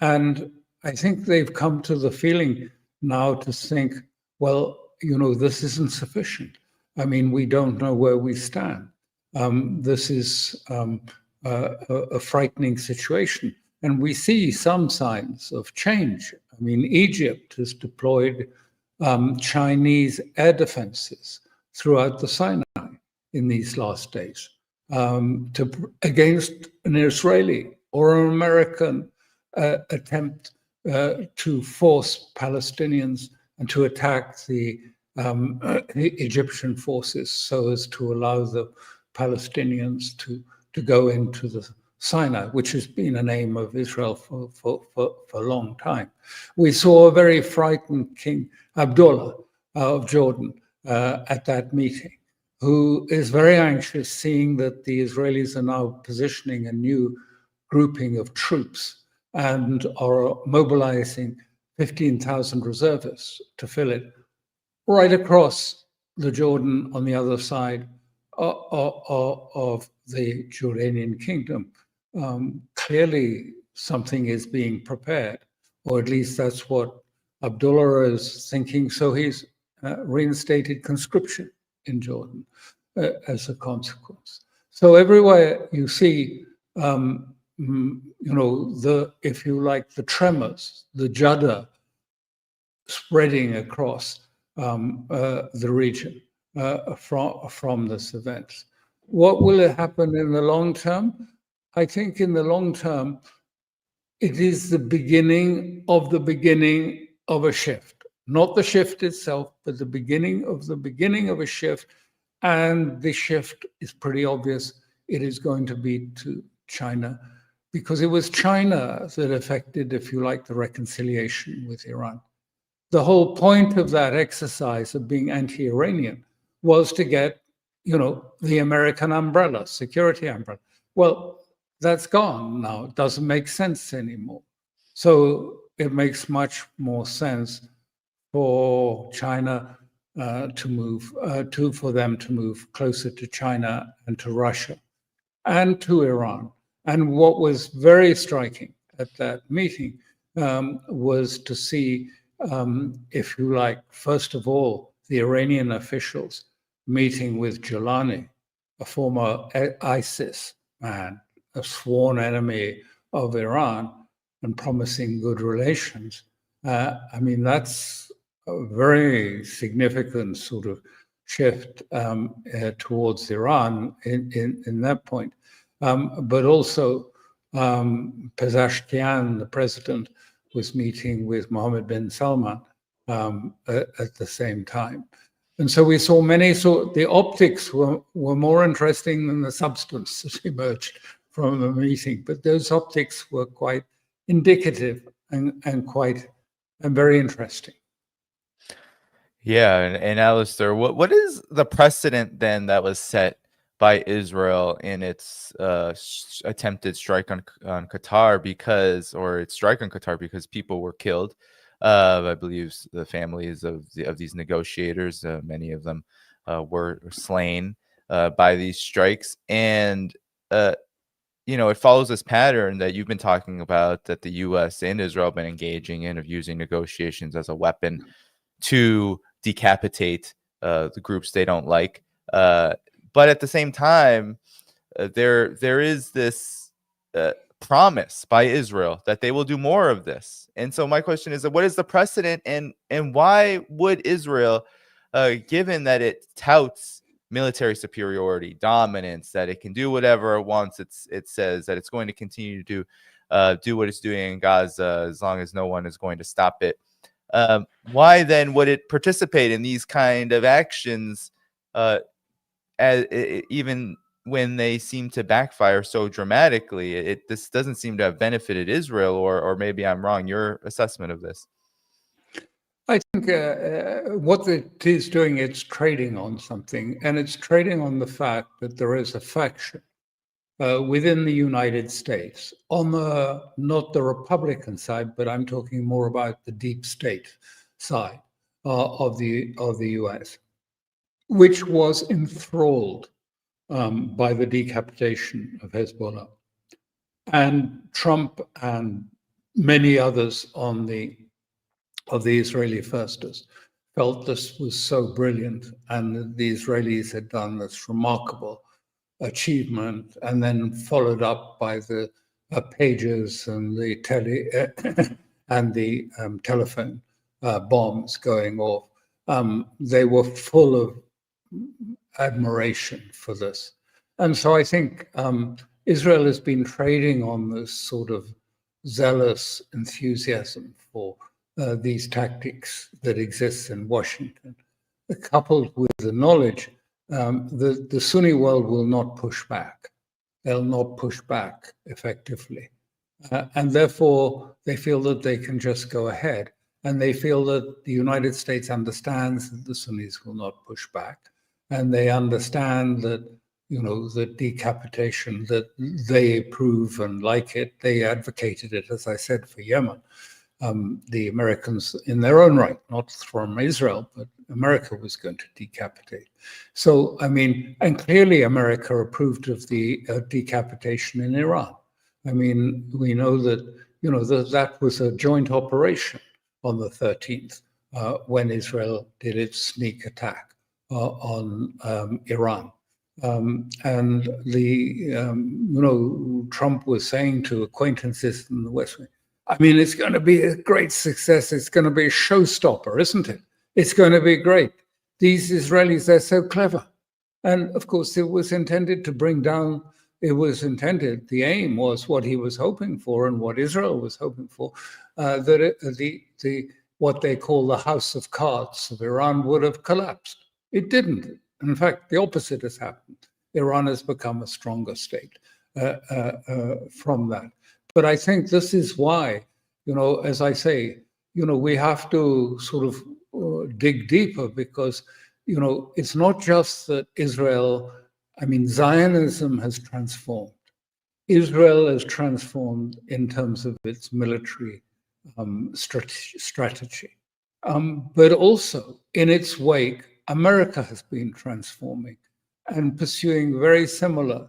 And I think they've come to the feeling now to think, well, this isn't sufficient. I mean, we don't know where we stand. This is a frightening situation. And we see some signs of change. I mean, Egypt has deployed Chinese air defenses throughout the Sinai in these last days against an Israeli or an American attempt to force Palestinians and to attack the Egyptian forces so as to allow the Palestinians to go into the Sinai, which has been an aim of Israel for a long time. We saw a very frightened King Abdullah of Jordan at that meeting, who is very anxious, seeing that the Israelis are now positioning a new grouping of troops and are mobilizing 15,000 reservists to fill it right across the Jordan on the other side of the Jordanian kingdom. Clearly, something is being prepared, or at least that's what Abdullah is thinking. So he's reinstated conscription in Jordan as a consequence. So everywhere you see, if you like, the tremors, the judder spreading across the region from this event. What will happen in the long term? I think in the long term, it is the beginning of a shift. Not the shift itself, but the beginning of a shift. And the shift is pretty obvious. It is going to be to China, because it was China that affected, if you like, the reconciliation with Iran. The whole point of that exercise of being anti-Iranian was to get, the American umbrella, security umbrella. Well, that's gone now. It doesn't make sense anymore. So it makes much more sense for China for them to move closer to China and to Russia and to Iran. And what was very striking at that meeting was to see, if you like, first of all, the Iranian officials meeting with Gilani, a former ISIS man, a sworn enemy of Iran, and promising good relations. I mean, that's a very significant sort of shift towards Iran in that point. But also, Pezeshkian, the president, was meeting with Mohammed bin Salman at the same time. And so we saw the optics were more interesting than the substance that emerged from the meeting, but those optics were quite indicative and very interesting. Yeah, and Alastair, what is the precedent then that was set by Israel in its attempted strike on Qatar its strike on Qatar because people were killed? I believe the families of these negotiators, many of them were slain by these strikes, and it follows this pattern that you've been talking about, that the U.S. and Israel have been engaging in, of using negotiations as a weapon to decapitate the groups they don't like. But at the same time, there is this promise by Israel that they will do more of this. And so my question is, what is the precedent, and why would Israel, given that it touts military superiority, dominance, that it can do whatever it wants, it says that it's going to continue to do what it's doing in Gaza as long as no one is going to stop it, why then would it participate in these kind of actions, even when they seem to backfire so dramatically? This doesn't seem to have benefited Israel, or maybe I'm wrong. Your assessment of this? I think what it is doing, it's trading on something, and it's trading on the fact that there is a faction within the United States, on not the Republican side, but I'm talking more about the deep state side of the U.S., which was enthralled by the decapitation of Hezbollah. And Trump and many others of the Israeli firsters felt this was so brilliant, and that the Israelis had done this remarkable achievement, and then followed up by the pages and the telephone bombs going off. They were full of admiration for this. And so I think Israel has been trading on this sort of zealous enthusiasm for these tactics that exist in Washington, coupled with the knowledge that the Sunni world will not push back. They'll not push back effectively. And therefore, they feel that they can just go ahead. And they feel that the United States understands that the Sunnis will not push back. And they understand that, the decapitation, that they approve and like it. They advocated it, as I said, for Yemen. The Americans, in their own right, not from Israel, but America was going to decapitate. So, and clearly America approved of the decapitation in Iran. We know that, that was a joint operation on the 13th when Israel did its sneak attack on Iran. And Trump was saying to acquaintances in the West, it's going to be a great success. It's going to be a showstopper, isn't it? It's going to be great. These Israelis, they're so clever. And of course, it was intended to bring down, the aim was what he was hoping for and what Israel was hoping for, that what they call the house of cards of Iran would have collapsed. It didn't. In fact, the opposite has happened. Iran has become a stronger state from that. But I think this is why, as I say, we have to sort of dig deeper, because, it's not just that Israel, Zionism has transformed. Israel has transformed in terms of its military strategy. But also, in its wake, America has been transforming and pursuing very similar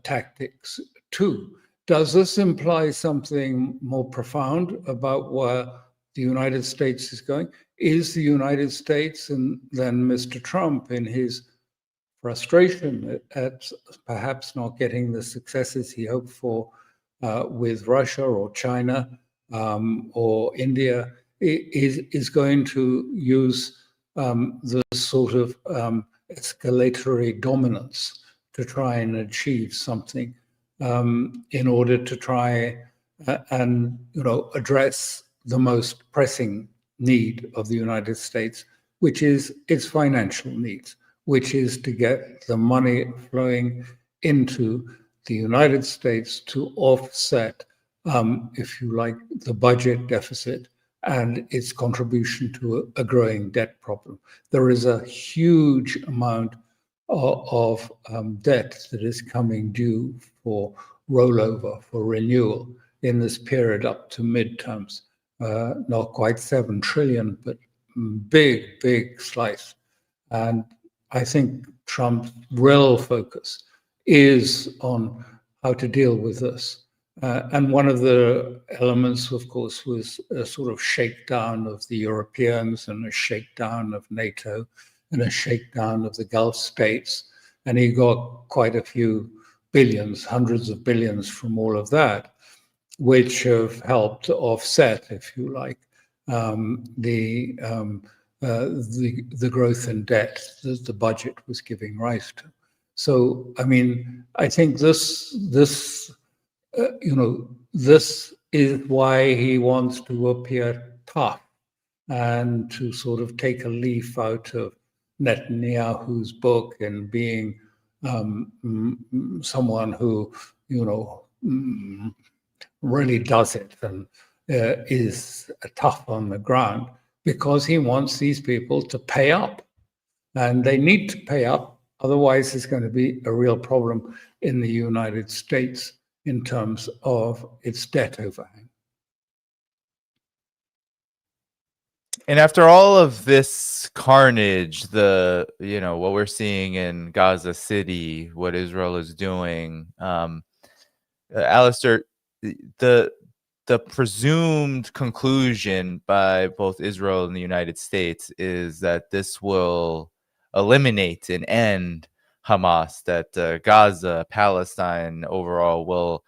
tactics too. Does this imply something more profound about where the United States is going? Is the United States, and then Mr. Trump, in his frustration at perhaps not getting the successes he hoped for with Russia or China or India, is going to use the sort of escalatory dominance to try and achieve something in order to try and address the most pressing need of the United States, which is its financial needs, which is to get the money flowing into the United States to offset, if you like, the budget deficit and its contribution to a growing debt problem. There is a huge amount of debt that is coming due for rollover, for renewal in this period up to midterms. Not quite 7 trillion, but big slice. And I think Trump's real focus is on how to deal with this. And one of the elements, of course, was a sort of shakedown of the Europeans and a shakedown of NATO and a shakedown of the Gulf states. And he got quite a few billions, hundreds of billions from all of that, which have helped to offset, if you like, the growth in debt that the budget was giving rise to. So, I think this is why he wants to appear tough and to sort of take a leaf out of Netanyahu's book and being someone who, really does it and is tough on the ground, because he wants these people to pay up. And they need to pay up, otherwise there's going to be a real problem in the United States in terms of its debt overhang. And after all of this carnage, what we're seeing in Gaza City, what Israel is doing, Alastair, the the presumed conclusion by both Israel and the United States is that this will eliminate and end Hamas, that Gaza, Palestine overall will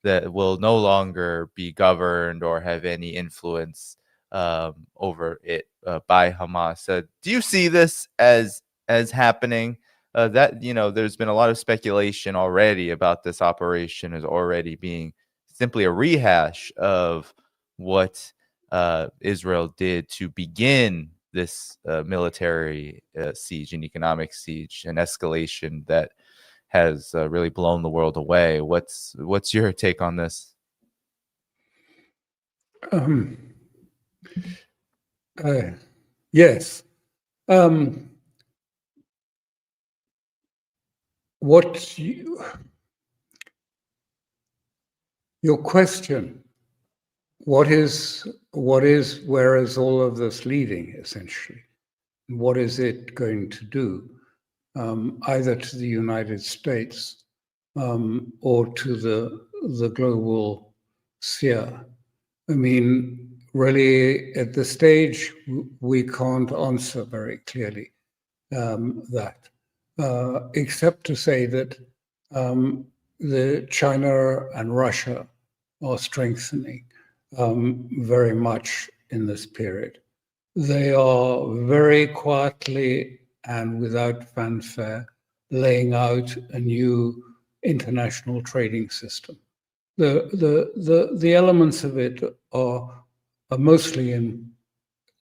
no longer be governed or have any influence over it by Hamas. Do you see this as happening? There's been a lot of speculation already about this operation as already being simply a rehash of what Israel did to begin this military siege and economic siege and escalation that has really blown the world away. What's your take on this? Yes. Your question, where is all of this leading, essentially? What is it going to do, either to the United States or to the global sphere? I mean, really, at this stage, we can't answer very clearly that, except to say that the China and Russia are strengthening very much in this period. They are very quietly and without fanfare laying out a new international trading system. The elements of it are mostly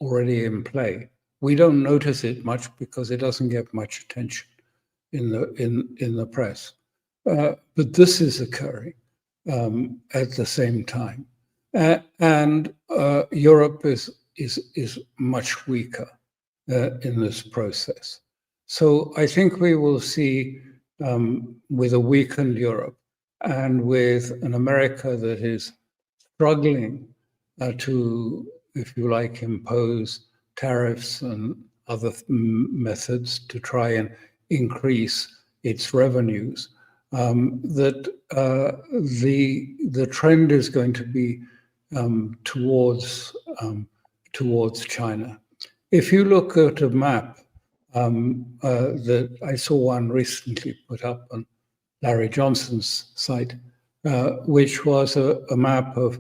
already in play. We don't notice it much because it doesn't get much attention in the press. But this is occurring at the same time, and Europe is much weaker in this process. So I think we will see, with a weakened Europe and with an America that is struggling to, if you like, impose tariffs and other methods to try and increase its revenues, that the trend is going to be towards China. If you look at a map that I saw one recently put up on Larry Johnson's site, which was a map of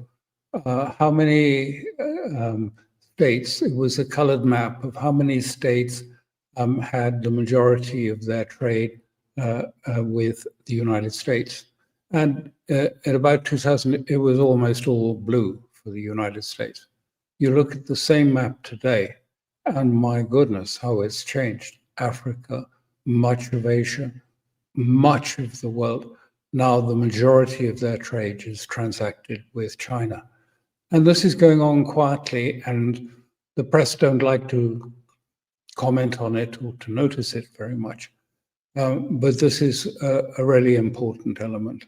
how many states, it was a colored map of how many states had the majority of their trade with the United States. And at about 2000, it was almost all blue for the United States. You look at the same map today, and my goodness, how it's changed. Africa, much of Asia, much of the world. Now the majority of their trade is transacted with China. And this is going on quietly, and the press don't like to comment on it or to notice it very much. But this is a really important element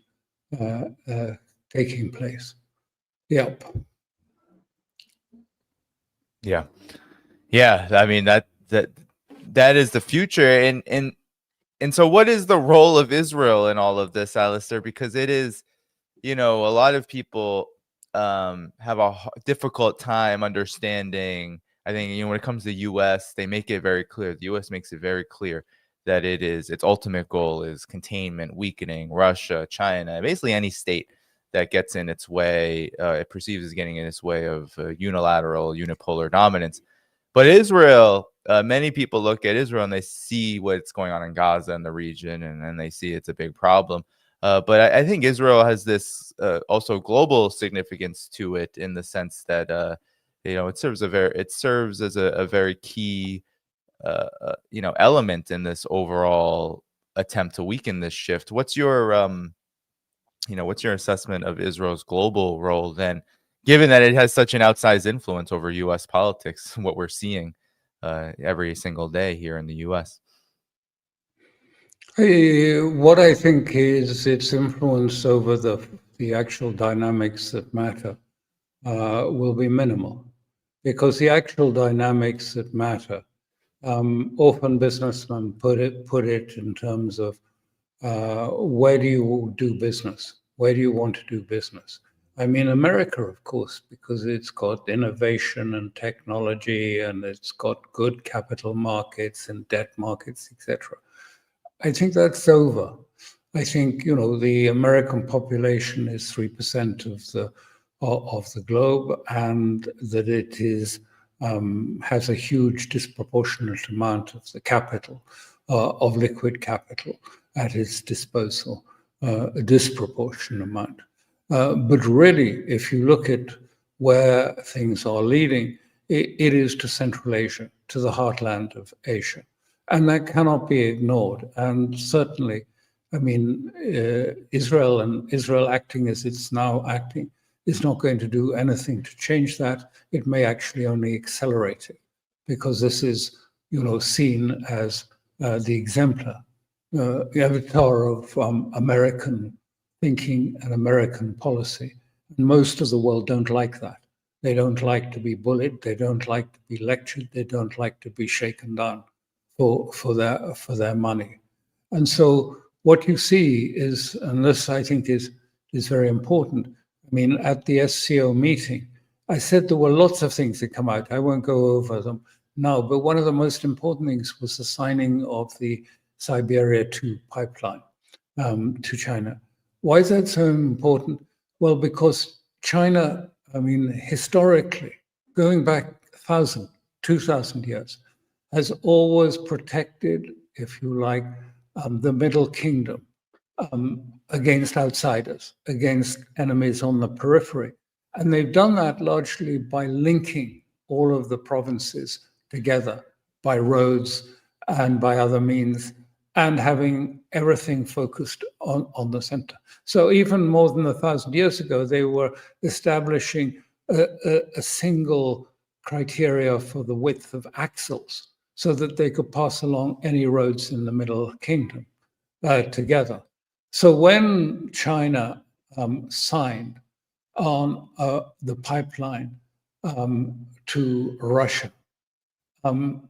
taking place. Yep. Yeah. I mean, that is the future. And so what is the role of Israel in all of this, Alastair? Because it is, a lot of people have a difficult time understanding. I think, when it comes to the U.S., they make it very clear. The U.S. makes it very clear that its ultimate goal is containment, weakening Russia, China, basically any state that gets in its way, it perceives as getting in its way of unilateral, unipolar dominance. But Israel, many people look at Israel and they see what's going on in Gaza and the region, and then they see it's a big problem. But I think Israel has this also global significance to it, in the sense that it serves as a very key element in this overall attempt to weaken this shift. What's your assessment of Israel's global role then, given that it has such an outsized influence over U.S. politics, what we're seeing every single day here in the U.S.? What I think is its influence over the actual dynamics that matter will be minimal. because the actual dynamics that matter. Often businessmen put it in terms of where do you do business? Where do you want to do business? I mean, America, of course, because it's got innovation and technology, and it's got good capital markets and debt markets, etc. I think that's over. I think, you know, the American population is 3% of the globe, and that it is has a huge disproportionate amount of the capital, of liquid capital at its disposal, a disproportionate amount. But really, if you look at where things are leading, it is to Central Asia, to the heartland of Asia. And that cannot be ignored. And certainly, I mean, Israel acting as it's now acting is not going to do anything to change that. It may actually only accelerate it, because this is, you know, seen as the exemplar, the avatar of American thinking and American policy. And most of the world don't like that. They don't like to be bullied. They don't like to be lectured. They don't like to be shaken down for their money. And so what you see is, and this I think is very important. I mean, at the SCO meeting, I said there were lots of things that come out. I won't go over them now, but one of the most important things was the signing of the Siberia 2 pipeline to China. Why is that so important? Well, because China, I mean, historically, going back 1,000, 2,000 years, has always protected, if you like, the Middle Kingdom against outsiders, against enemies on the periphery. And they've done that largely by linking all of the provinces together by roads and by other means, and having everything focused on the center. So even more than 1,000 years ago, they were establishing a single criteria for the width of axles, so that they could pass along any roads in the Middle Kingdom together. So when China signed on the pipeline to Russia,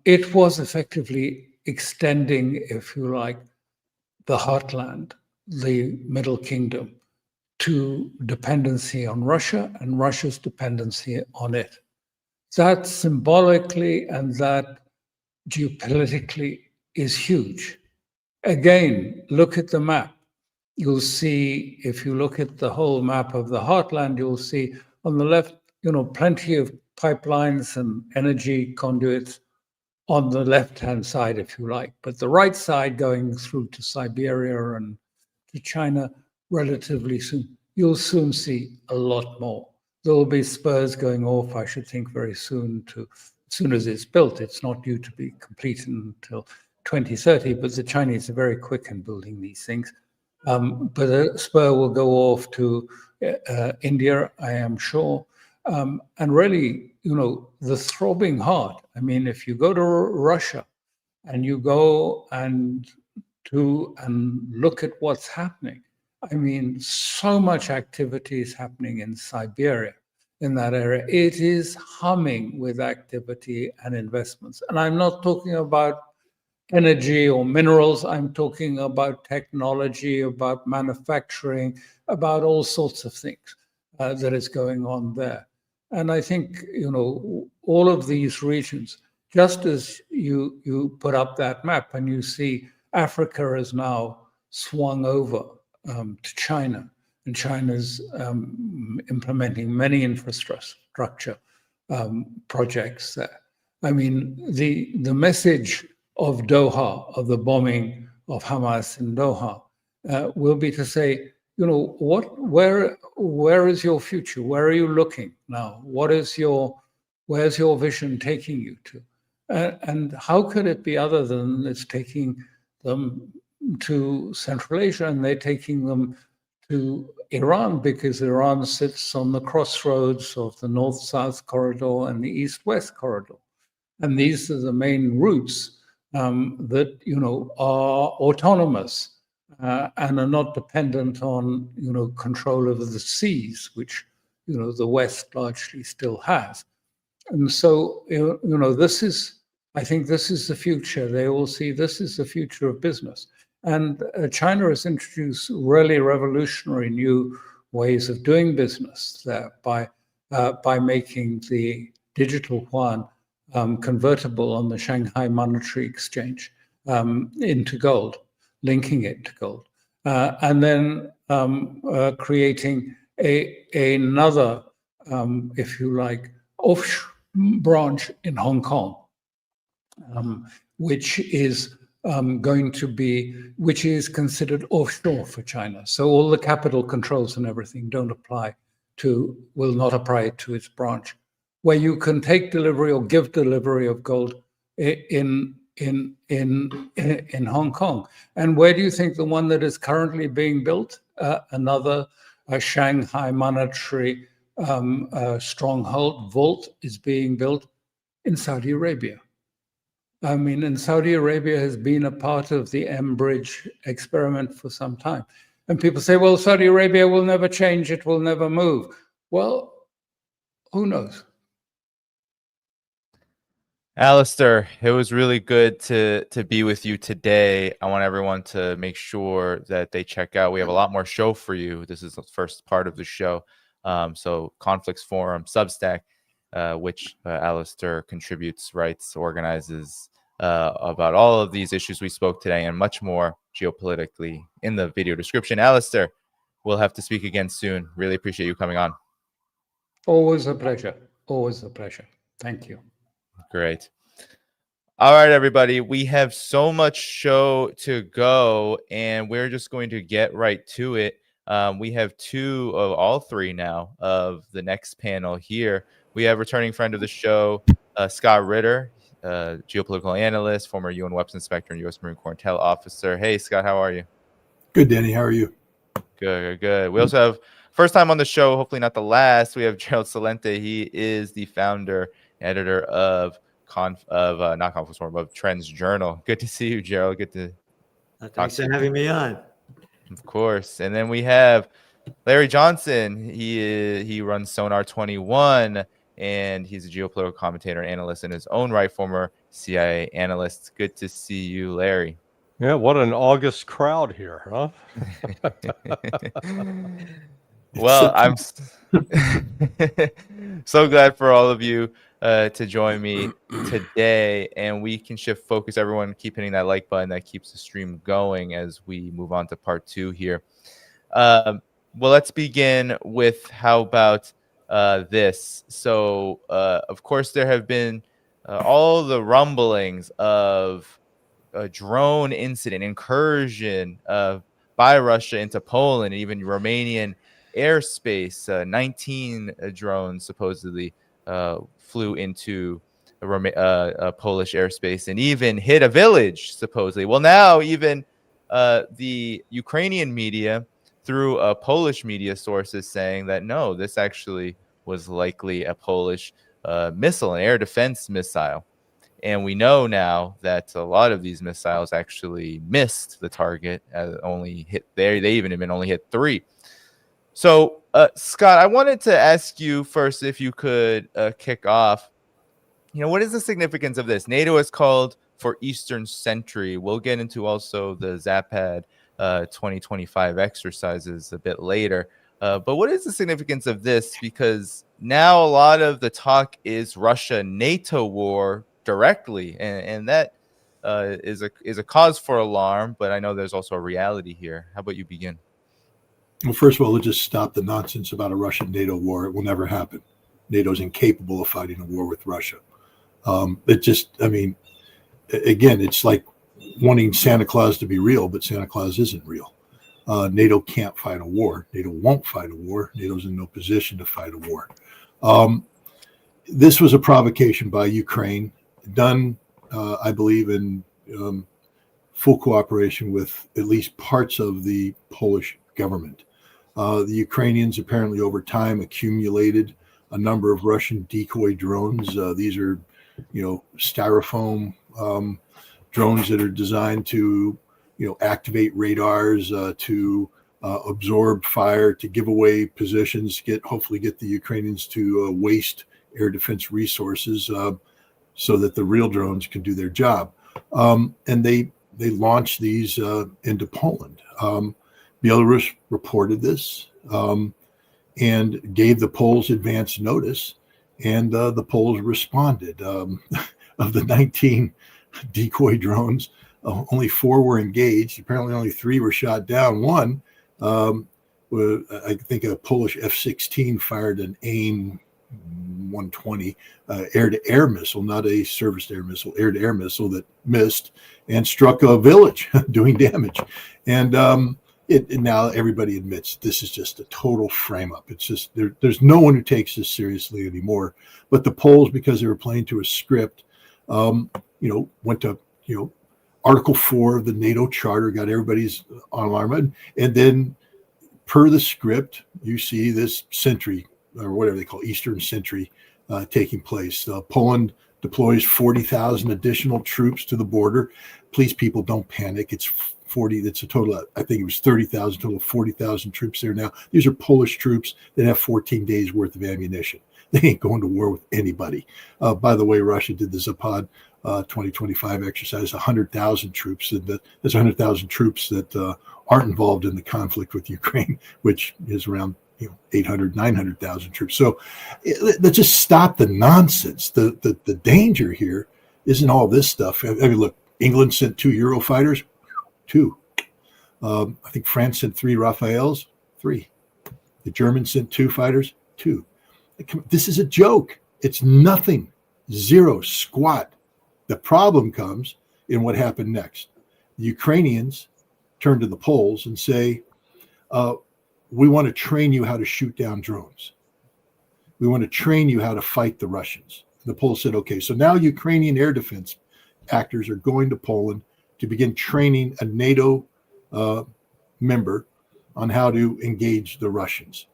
it was effectively extending, if you like, the heartland, the Middle Kingdom, to dependency on Russia and Russia's dependency on it. That symbolically and that geopolitically is huge. Again, look at the map. You'll see, if you look at the whole map of the heartland, you'll see on the left, you know, plenty of pipelines and energy conduits on the left-hand side, if you like. But the right side going through to Siberia and to China relatively soon, you'll soon see a lot more. There will be spurs going off, I should think, very soon as soon as it's built. It's not due to be complete until 2030, but the Chinese are very quick in building these things. But a spur will go off to India, I am sure. And really, you know, the throbbing heart. I mean, if you go to Russia and you go and look at what's happening, I mean, so much activity is happening in Siberia, in that area. It is humming with activity and investments. And I'm not talking about energy or minerals. I'm talking about technology, about manufacturing, about all sorts of things that is going on there. And I think, you know, all of these regions, just as you put up that map and you see Africa is now swung over to China, and China's implementing many infrastructure projects there. I mean, the message of Doha, of the bombing of Hamas in Doha, will be to say, you know, where is your future? Where are you looking now? Where's your vision taking you to? And how could it be other than it's taking them to Central Asia, and they're taking them to Iran, because Iran sits on the crossroads of the north-south corridor and the east-west corridor. And these are the main routes that, you know, are autonomous and are not dependent on, you know, control over the seas, which, you know, the West largely still has. And so, I think this is the future. They all see this is the future of business. And China has introduced really revolutionary new ways of doing business there by making the digital yuan convertible on the Shanghai Monetary Exchange into gold, linking it to gold, and then creating another, if you like, off branch in Hong Kong, which is which is considered offshore for China. So all the capital controls and everything will not apply to its branch, where you can take delivery or give delivery of gold in Hong Kong. And where do you think the one that is currently being built, another Shanghai monetary stronghold vault, is being built? In Saudi Arabia. I mean, and Saudi Arabia has been a part of the M-Bridge experiment for some time. And people say, well, Saudi Arabia will never change, it will never move. Well, who knows? Alastair, it was really good to be with you today. I want everyone to make sure that they check out. We have a lot more show for you. This is the first part of the show. So Conflicts Forum, Substack, which Alastair contributes, writes, organizes about all of these issues we spoke today and much more geopolitically in the video description. Alastair, we'll have to speak again soon. Really appreciate you coming on. Always a pleasure. Always a pleasure. Thank you. Great. All right, everybody. We have so much show to go, and we're just going to get right to it. We have two of all three now of the next panel here. We have returning friend of the show, Scott Ritter, geopolitical analyst, former UN weapons inspector and U.S. Marine Corps intel officer. Hey, Scott, how are you? Good, Danny. How are you? Good. We also have, first time on the show, hopefully not the last, we have Gerald Celente. He is the founder, editor of not Conflicts Forum, of Trends Journal. Good to see you, Gerald. Good to thanks for having me on. Of course. And then we have Larry Johnson. He runs Sonar 21, and he's a geopolitical commentator and analyst in his own right, former CIA analyst. Good to see you, Larry. Yeah, what an August crowd here, huh? Well, I'm so glad for all of you to join me today, and we can shift focus. Everyone keep hitting that like button. That keeps the stream going as we move on to part 2 here. Well, let's begin with how about this. So, of course, there have been all the rumblings of a drone incident, incursion by Russia into Poland, and even Romanian airspace. 19 drones supposedly flew into a Polish airspace and even hit a village, supposedly. Well, now even the Ukrainian media, through Polish media sources, saying that no, this actually was likely a Polish missile, an air defense missile. And we know now that a lot of these missiles actually missed the target, only hit there. They even have been only hit 3. So, Scott, I wanted to ask you first if you could kick off. What is the significance of this? NATO has called for Eastern Sentry. We'll get into also the Zapad 2025 exercises a bit later. But what is the significance of this? Because now a lot of the talk is Russia-NATO war directly, and that is a cause for alarm. But I know there's also a reality here. How about you begin? Well, first of all, let's just stop the nonsense about a Russian-NATO war. It will never happen. NATO's incapable of fighting a war with Russia. Again, it's like wanting Santa Claus to be real, but Santa Claus isn't real. NATO can't fight a war. NATO won't fight a war. NATO's in no position to fight a war. This was a provocation by Ukraine, done, I believe, in full cooperation with at least parts of the Polish government. The Ukrainians apparently over time accumulated a number of Russian decoy drones. These are, styrofoam drones that are designed to, activate radars, to absorb fire, to give away positions, hopefully get the Ukrainians to waste air defense resources so that the real drones can do their job. And they launched these into Poland. Belarus reported this and gave the Poles advance notice, and the Poles responded. Of the 19 decoy drones, only 4 were engaged. Apparently only 3 were shot down. One, I think a Polish F-16 fired an AIM 120 air-to-air missile, not a surface-to-air missile, air-to-air missile that missed and struck a village, doing damage. And now everybody admits this is just a total frame-up. It's just there's no one who takes this seriously anymore. But the Poles, because they were playing to a script, went to Article 4 of the NATO Charter, got everybody's alarm, and then per the script, you see this sentry, or whatever they call Eastern Sentry, taking place. Poland deploys 40,000 additional troops to the border. Please, people, don't panic. It's 40. It's a total of, I think it was 30,000, total of 40,000 troops there now. These are Polish troops that have 14 days worth of ammunition. They ain't going to war with anybody. By the way, Russia did the Zapad 2025 exercise, 100,000 troops. That's 100,000 troops that aren't involved in the conflict with Ukraine, which is around 800, 900,000 troops. So let's just stop the nonsense. The danger here isn't all this stuff. I mean, look, England sent 2 Eurofighters, 2. I think France sent 3 Rafales, 3. The Germans sent 2 fighters, 2. This is a joke. It's nothing, 0, squat. The problem comes in what happened next. The Ukrainians turn to the Poles and say, we want to train you how to shoot down drones. We want to train you how to fight the Russians. And the Poles said, okay, so now Ukrainian air defense actors are going to Poland to begin training a NATO member on how to engage the Russians.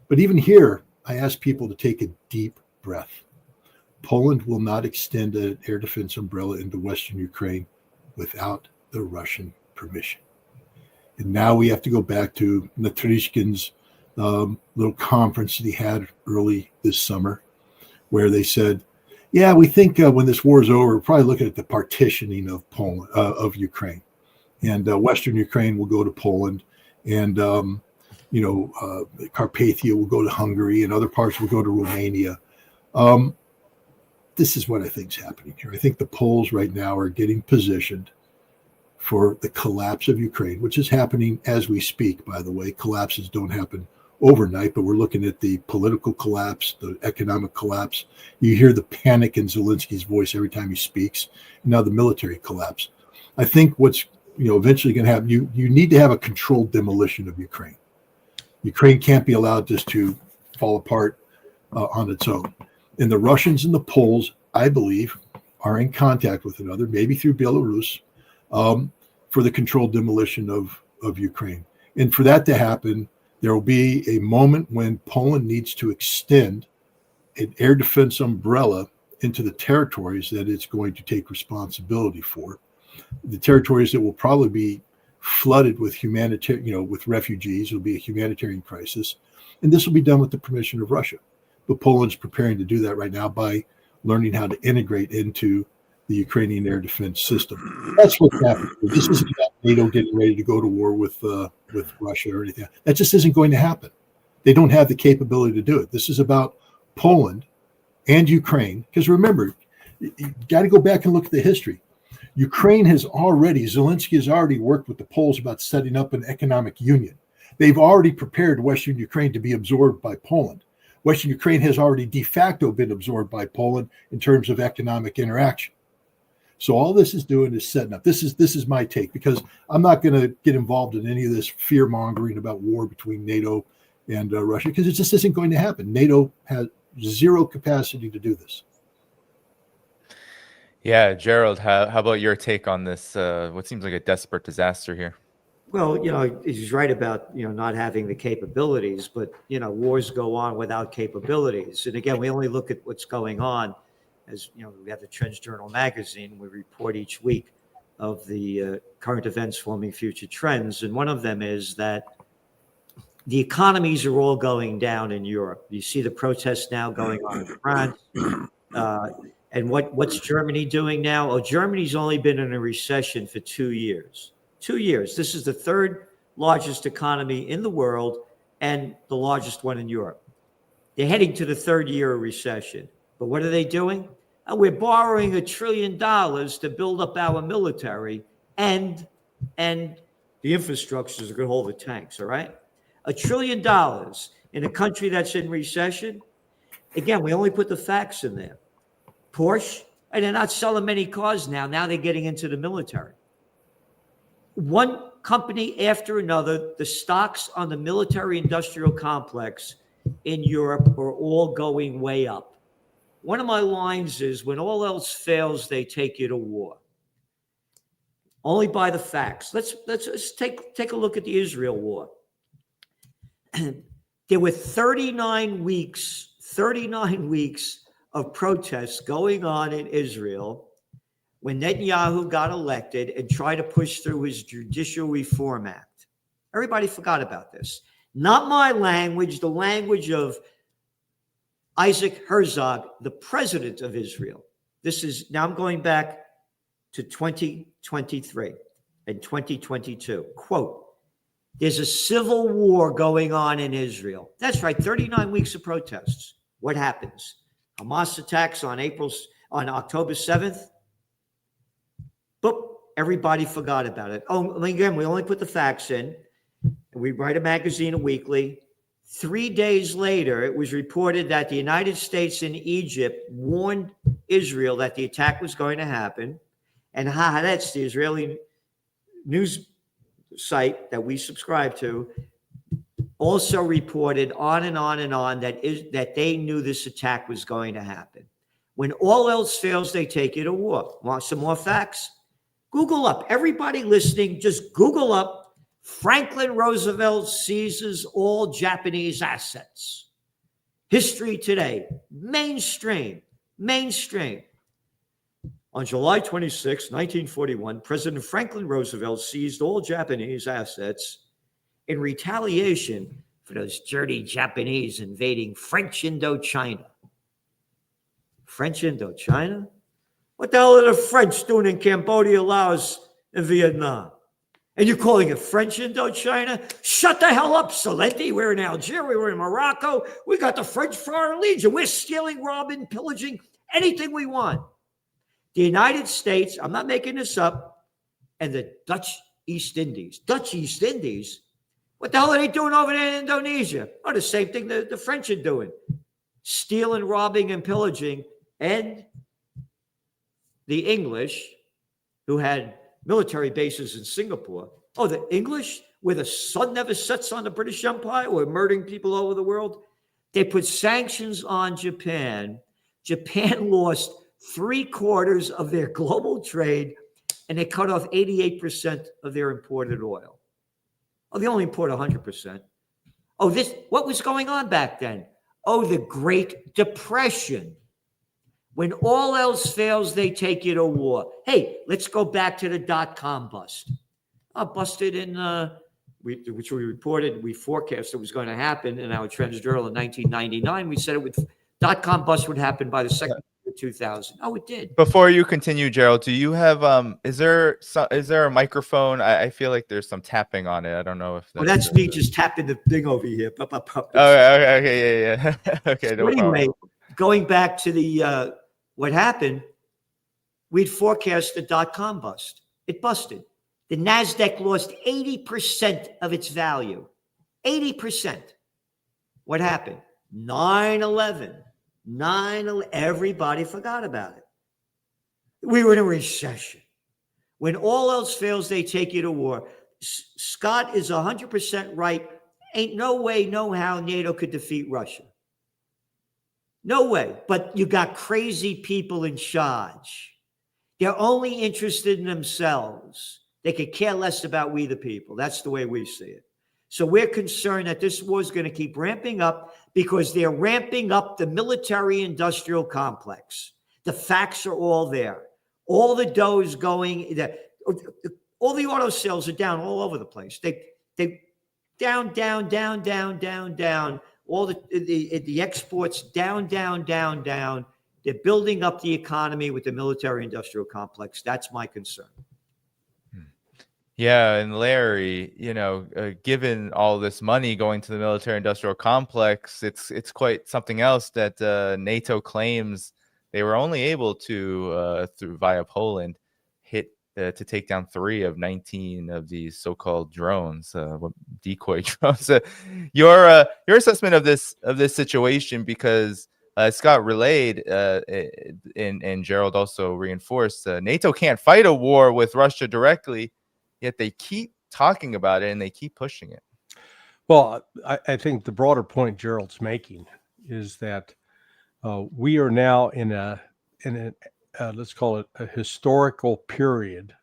But even here, I ask people to take a deep breath. Poland will not extend an air defense umbrella into Western Ukraine without the Russian permission. And now we have to go back to Natrishkin's little conference that he had early this summer, where they said, yeah, we think when this war is over, we're probably looking at the partitioning of Poland, of Ukraine. And Western Ukraine will go to Poland, and Carpathia will go to Hungary, and other parts will go to Romania. This is what I think is happening here. I think the Poles right now are getting positioned for the collapse of Ukraine, which is happening as we speak, by the way. Collapses don't happen overnight, but we're looking at the political collapse, the economic collapse. You hear the panic in Zelensky's voice every time he speaks. Now the military collapse. I think what's eventually going to happen, you need to have a controlled demolition of Ukraine. Ukraine can't be allowed just to fall apart on its own. And the Russians and the Poles, I believe, are in contact with another, maybe through Belarus, for the controlled demolition of Ukraine. And for that to happen, there will be a moment when Poland needs to extend an air defense umbrella into the territories that it's going to take responsibility for. The territories that will probably be flooded with with refugees. It'll be a humanitarian crisis. And this will be done with the permission of Russia. But Poland's preparing to do that right now by learning how to integrate into the Ukrainian air defense system. That's what's happening. This isn't about NATO getting ready to go to war with Russia or anything. That just isn't going to happen. They don't have the capability to do it. This is about Poland and Ukraine. Because remember, you got to go back and look at the history. Zelensky has already worked with the Poles about setting up an economic union. They've already prepared Western Ukraine to be absorbed by Poland. Western Ukraine has already de facto been absorbed by Poland in terms of economic interaction. So all this is doing is setting up. This is my take, because I'm not going to get involved in any of this fear mongering about war between NATO and Russia, because it just isn't going to happen. NATO has 0 capacity to do this. Yeah, Gerald, how about your take on this? What seems like a desperate disaster here? Well, he's right about, not having the capabilities, but, wars go on without capabilities. And again, we only look at what's going on as, we have the Trends Journal magazine. We report each week of the current events forming future trends. And one of them is that the economies are all going down in Europe. You see the protests now going on in France. And what's Germany doing now? Oh, Germany's only been in a recession for 2 years. 2 years. This is the third largest economy in the world and the largest one in Europe. They're heading to the third year of recession. But what are they doing? We're borrowing $1 trillion to build up our military, and the infrastructures are going to hold the tanks, all right? $1 trillion in a country that's in recession. Again, we only put the facts in there. Porsche, and they're not selling many cars now. Now they're getting into the military. One company after another, the stocks on the military-industrial complex in Europe are all going way up. One of my lines is, when all else fails, they take you to war. Only by the facts. Let's take a look at the Israel war. There were 39 weeks of protests going on in Israel when Netanyahu got elected and tried to push through his Judicial Reform Act. Everybody forgot about this. Not my language, the language of Isaac Herzog, the president of Israel. This is, now I'm going back to 2023 and 2022. Quote, there's a civil war going on in Israel. That's right, 39 weeks of protests. What happens? Hamas attacks on October 7th. Boop, everybody forgot about it. Oh, again, we only put the facts in. We write a magazine, a weekly. 3 days later, it was reported that the United States and Egypt warned Israel that the attack was going to happen. And Haaretz, the Israeli news site that we subscribe to, also reported on and on and on that they knew this attack was going to happen. When all else fails, they take you to war. Want some more facts? Google up. Everybody listening, just Google up Franklin Roosevelt seizes all Japanese assets. History Today. Mainstream. On July 26, 1941, President Franklin Roosevelt seized all Japanese assets in retaliation for those dirty Japanese invading French Indochina. French Indochina? What the hell are the French doing in Cambodia, Laos, and Vietnam? And you're calling it French Indochina? Shut the hell up, Celente. We're in Algeria. We're in Morocco. We got the French Foreign Legion. We're stealing, robbing, pillaging, anything we want. The United States, I'm not making this up, and the Dutch East Indies. Dutch East Indies? What the hell are they doing over there in Indonesia? Oh, the same thing the French are doing. Stealing, robbing, and pillaging. And the English, who had military bases in Singapore. Oh, the English, where the sun never sets on the British Empire, were murdering people all over the world. They put sanctions on Japan. Japan lost 3/4 of their global trade, and they cut off 88% of their imported oil. Oh, they only import 100%. Oh, what was going on back then? Oh, the Great Depression. When all else fails, they take you to war. Hey, let's go back to the dot-com bust. Busted in, which we reported, we forecast it was going to happen in our Trends Journal in 1999. We said dot-com bust would happen by the second year of 2000. Oh, it did. Before you continue, Gerald, do you have, is there a microphone? I feel like there's some tapping on it. I don't know if that's me just tapping the thing over here. Okay, yeah. Okay, no anyway, problem. Going back to the what happened, we'd forecast the dot-com bust. It busted. The NASDAQ lost 80% of its value. 80%. What happened? 9/11. 9/11. Everybody forgot about it. We were in a recession. When all else fails, they take you to war. Scott is 100% right. Ain't no way, no how NATO could defeat Russia. No way. But you got crazy people in charge. They're only interested in themselves. They could care less about we the people. That's the way we see it. So we're concerned that this war is going to keep ramping up because they're ramping up the military-industrial complex. The facts are all there. All the dough is going. All the auto sales are down all over the place. They down, down, down, down, down, down. All the exports down, down, down, down. They're building up the economy with the military-industrial complex. That's my concern. Yeah, and Larry, given all this money going to the military-industrial complex, it's quite something else that NATO claims they were only able to, via Poland, hit to take down 3 of 19 of these so-called drones, decoy drones. Your assessment of this situation, because Scott relayed and Gerald also reinforced, NATO can't fight a war with Russia directly, yet they keep talking about it and they keep pushing it. Well, I think the broader point Gerald's making is that we are now in a let's call it a historical period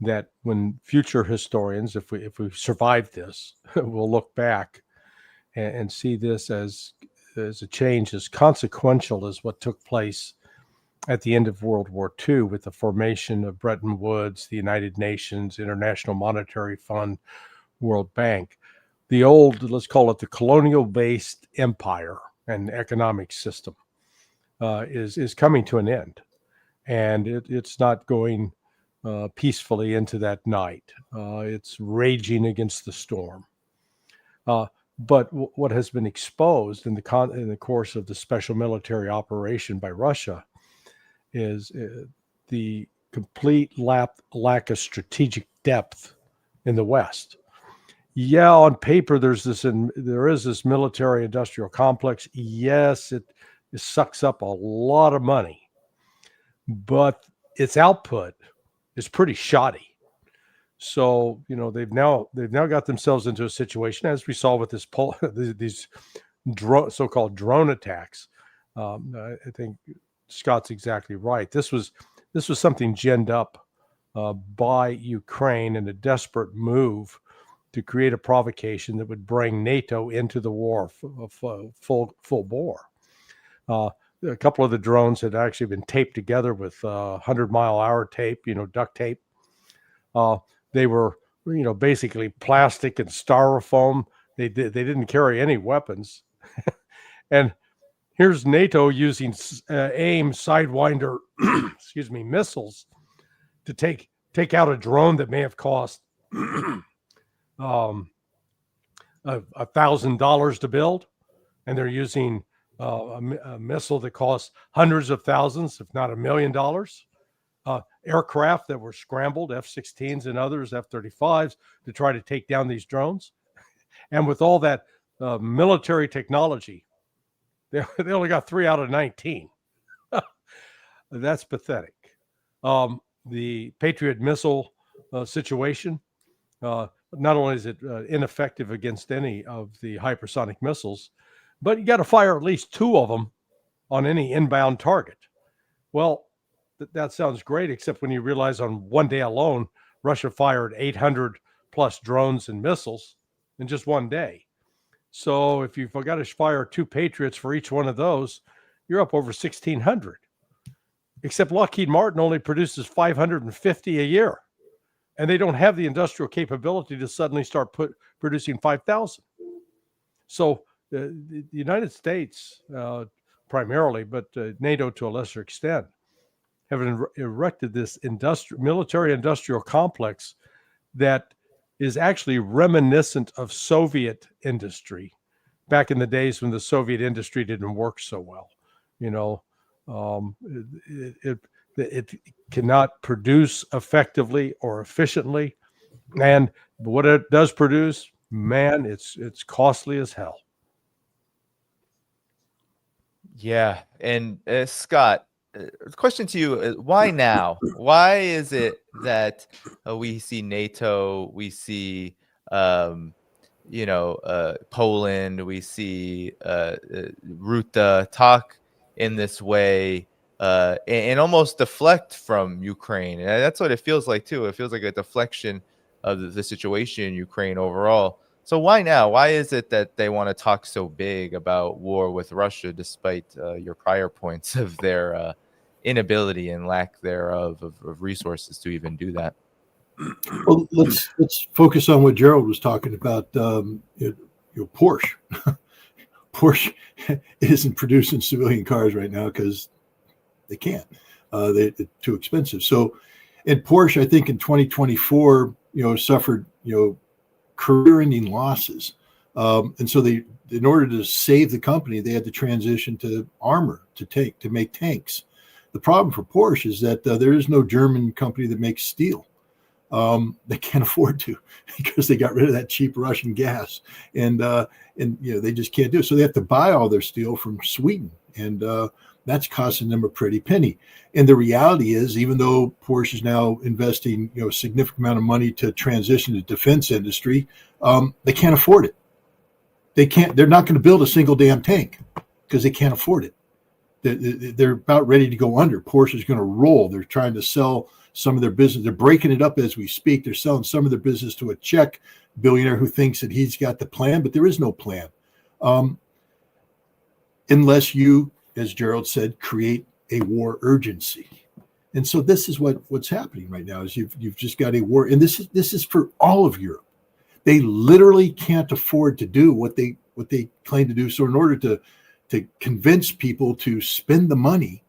that when future historians, if we survive this, will look back and see this as a change as consequential as what took place at the end of World War II with the formation of Bretton Woods, the United Nations, International Monetary Fund, World Bank. The old, let's call it the colonial-based empire and economic system is coming to an end. And it's not going peacefully into that night. It's raging against the storm. But what has been exposed in the course of the special military operation by Russia is the complete lack of strategic depth in the West. Yeah, on paper there is this military-industrial complex. Yes, it sucks up a lot of money, but its output is pretty shoddy. So they've now got themselves into a situation, as we saw with these so-called drone attacks. I think Scott's exactly right. This was something ginned up by Ukraine in a desperate move to create a provocation that would bring NATO into the war full bore. A couple of the drones had actually been taped together with 100-mile-an-hour tape, duct tape. They were, basically plastic and styrofoam. They didn't carry any weapons. And here's NATO using AIM Sidewinder, missiles to take out a drone that may have cost $1,000 to build, and they're using a missile that costs hundreds of thousands, if not $1 million. Aircraft that were scrambled, F-16s and others, F-35s, to try to take down these drones. And with all that military technology, they only got 3 out of 19. That's pathetic. The Patriot missile situation, not only is it ineffective against any of the hypersonic missiles, but you got to fire at least 2 of them on any inbound target. Well, that sounds great, except when you realize on one day alone, Russia fired 800 plus drones and missiles in just one day. So if you've got to fire 2 Patriots for each one of those, you're up over 1,600. Except Lockheed Martin only produces 550 a year, and they don't have the industrial capability to suddenly start producing 5,000. So the United States primarily, but NATO to a lesser extent, have erected this military-industrial complex that is actually reminiscent of Soviet industry back in the days when the Soviet industry didn't work so well. It cannot produce effectively or efficiently, and what it does produce, man, it's costly as hell. Yeah, and Scott, question to you: why now? Why is it that we see NATO, we see Poland, we see Ritter talk in this way and almost deflect from Ukraine? And that's what it feels like too. It feels like a deflection of the situation in Ukraine overall. So why now? Why is it that they want to talk so big about war with Russia, despite your prior points of their inability and lack thereof of resources to even do that? Well, let's focus on what Gerald was talking about. Porsche. Porsche isn't producing civilian cars right now because they can't. They're too expensive. So, and Porsche, I think in 2024, suffered career-ending losses, and so they, in order to save the company, they had to transition to armor to make tanks. The problem for Porsche is that there is no German company that makes steel. They can't afford to because they got rid of that cheap Russian gas, and they just can't do it. So they have to buy all their steel from Sweden, and that's costing them a pretty penny. And the reality is, even though Porsche is now investing a significant amount of money to transition to the defense industry, they can't afford it. They're not going to build a single damn tank because they can't afford it. They're about ready to go under. Porsche is going to roll. They're trying to sell some of their business. They're breaking it up as we speak. They're selling some of their business to a Czech billionaire who thinks that he's got the plan, but there is no plan. Unless you, as Gerald said, create a war urgency. And so this is what's happening right now is you've just got a war. And this is for all of Europe. They literally can't afford to do what they claim to do. So in order to convince people to spend the money,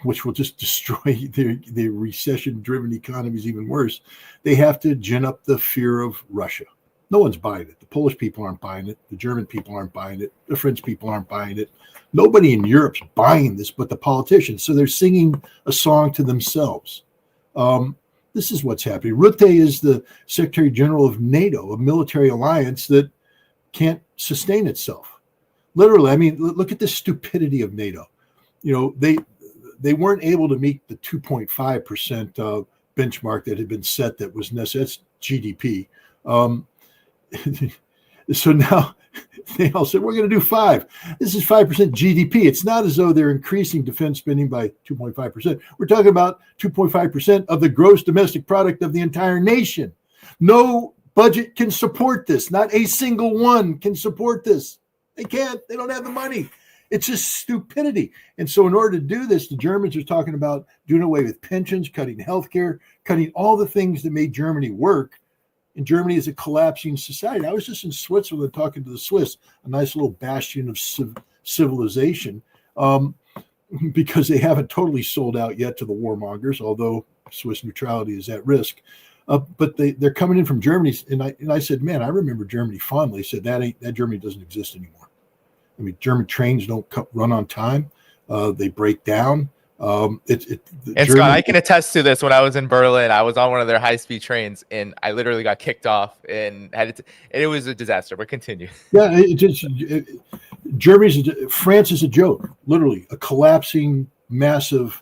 which will just destroy their recession-driven economies even worse, they have to gin up the fear of Russia. No one's buying it. The Polish people aren't buying it. The German people aren't buying it. The French people aren't buying it. Nobody in Europe's buying this but the politicians. So they're singing a song to themselves. This is what's happening. Rutte is the Secretary General of NATO, a military alliance that can't sustain itself. Literally, I mean, look at the stupidity of NATO. They weren't able to meet the 2.5% benchmark that had been set that was necessary. That's GDP. So now they all said, we're going to do 5. This is 5% GDP. It's not as though they're increasing defense spending by 2.5%. We're talking about 2.5% of the gross domestic product of the entire nation. No budget can support this. Not a single one can support this. They can't. They don't have the money. It's just stupidity. And so in order to do this, the Germans are talking about doing away with pensions, cutting healthcare, cutting all the things that made Germany work. And Germany is a collapsing society. I was just in Switzerland talking to the Swiss, a nice little bastion of civilization, because they haven't totally sold out yet to the warmongers, although Swiss neutrality is at risk. But they're coming in from Germany. And I said, man, I remember Germany fondly. They said, that Germany doesn't exist anymore. I mean, German trains don't run on time. They break down. And Scott, I can attest to this. When I was in Berlin, I was on one of their high-speed trains, and I literally got kicked off, and it was a disaster. But continue. Yeah, France is a joke. Literally, a collapsing, massive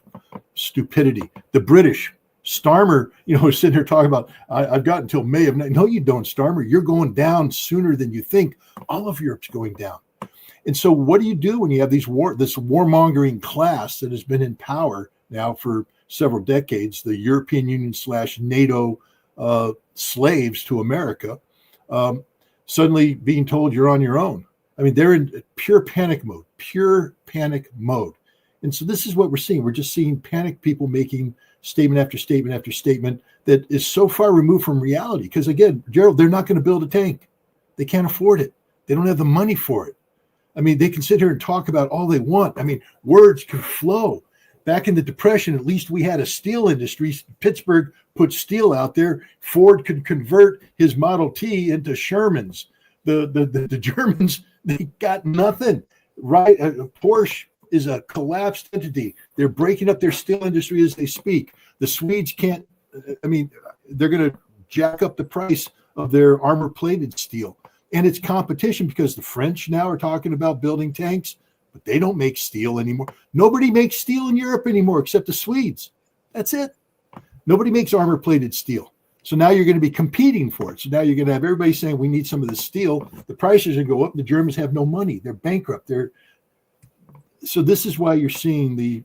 stupidity. The British, Starmer, is sitting here talking about, I've got until May of. No, you don't, Starmer. You're going down sooner than you think. All of Europe's going down. And so what do you do when you have this warmongering class that has been in power now for several decades, the European Union / NATO slaves to America, suddenly being told you're on your own? I mean, they're in pure panic mode. And so this is what we're seeing. We're just seeing panicked people making statement after statement after statement that is so far removed from reality. Because again, Gerald, they're not going to build a tank. They can't afford it. They don't have the money for it. I mean, they can sit here and talk about all they want. I mean, words can flow. Back in the Depression, at least we had a steel industry. Pittsburgh put steel out there. Ford could convert his Model T into Shermans. The Germans, they got nothing, right? Porsche is a collapsed entity. They're breaking up their steel industry as they speak. The Swedes can't, I mean, they're going to jack up the price of their armor-plated steel. And it's competition because the French now are talking about building tanks, but they don't make steel anymore. Nobody makes steel in Europe anymore except the Swedes. That's it. Nobody makes armor-plated steel. So now you're going to be competing for it. So now you're going to have everybody saying we need some of the steel. The prices are going to go up. The Germans have no money. They're bankrupt. So this is why you're seeing the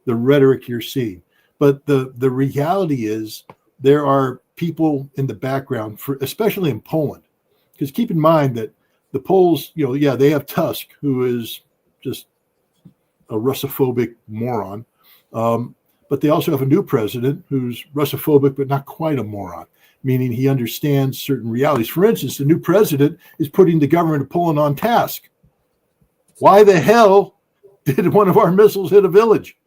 rhetoric you're seeing. But the reality is there are people in the background, especially in Poland. Because keep in mind that the Poles, they have Tusk, who is just a Russophobic moron. But But they also have a new president who's Russophobic, but not quite a moron, meaning he understands certain realities. For instance, the new president is putting the government of Poland on task. Why the hell did one of our missiles hit a village?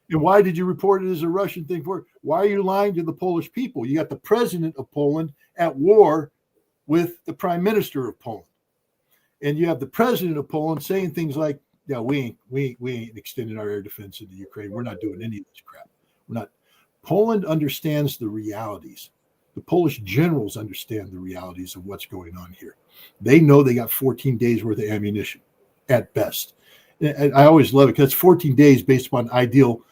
And why did you report it as a Russian thing? Why are you lying to the Polish people? You got the president of Poland at war with the prime minister of Poland. And you have the president of Poland saying things like, yeah, we ain't extending our air defense into Ukraine. We're not doing any of this crap. We're not. Poland understands the realities. The Polish generals understand the realities of what's going on here. They know they got 14 days worth of ammunition at best. And I always love it because it's 14 days based upon ideal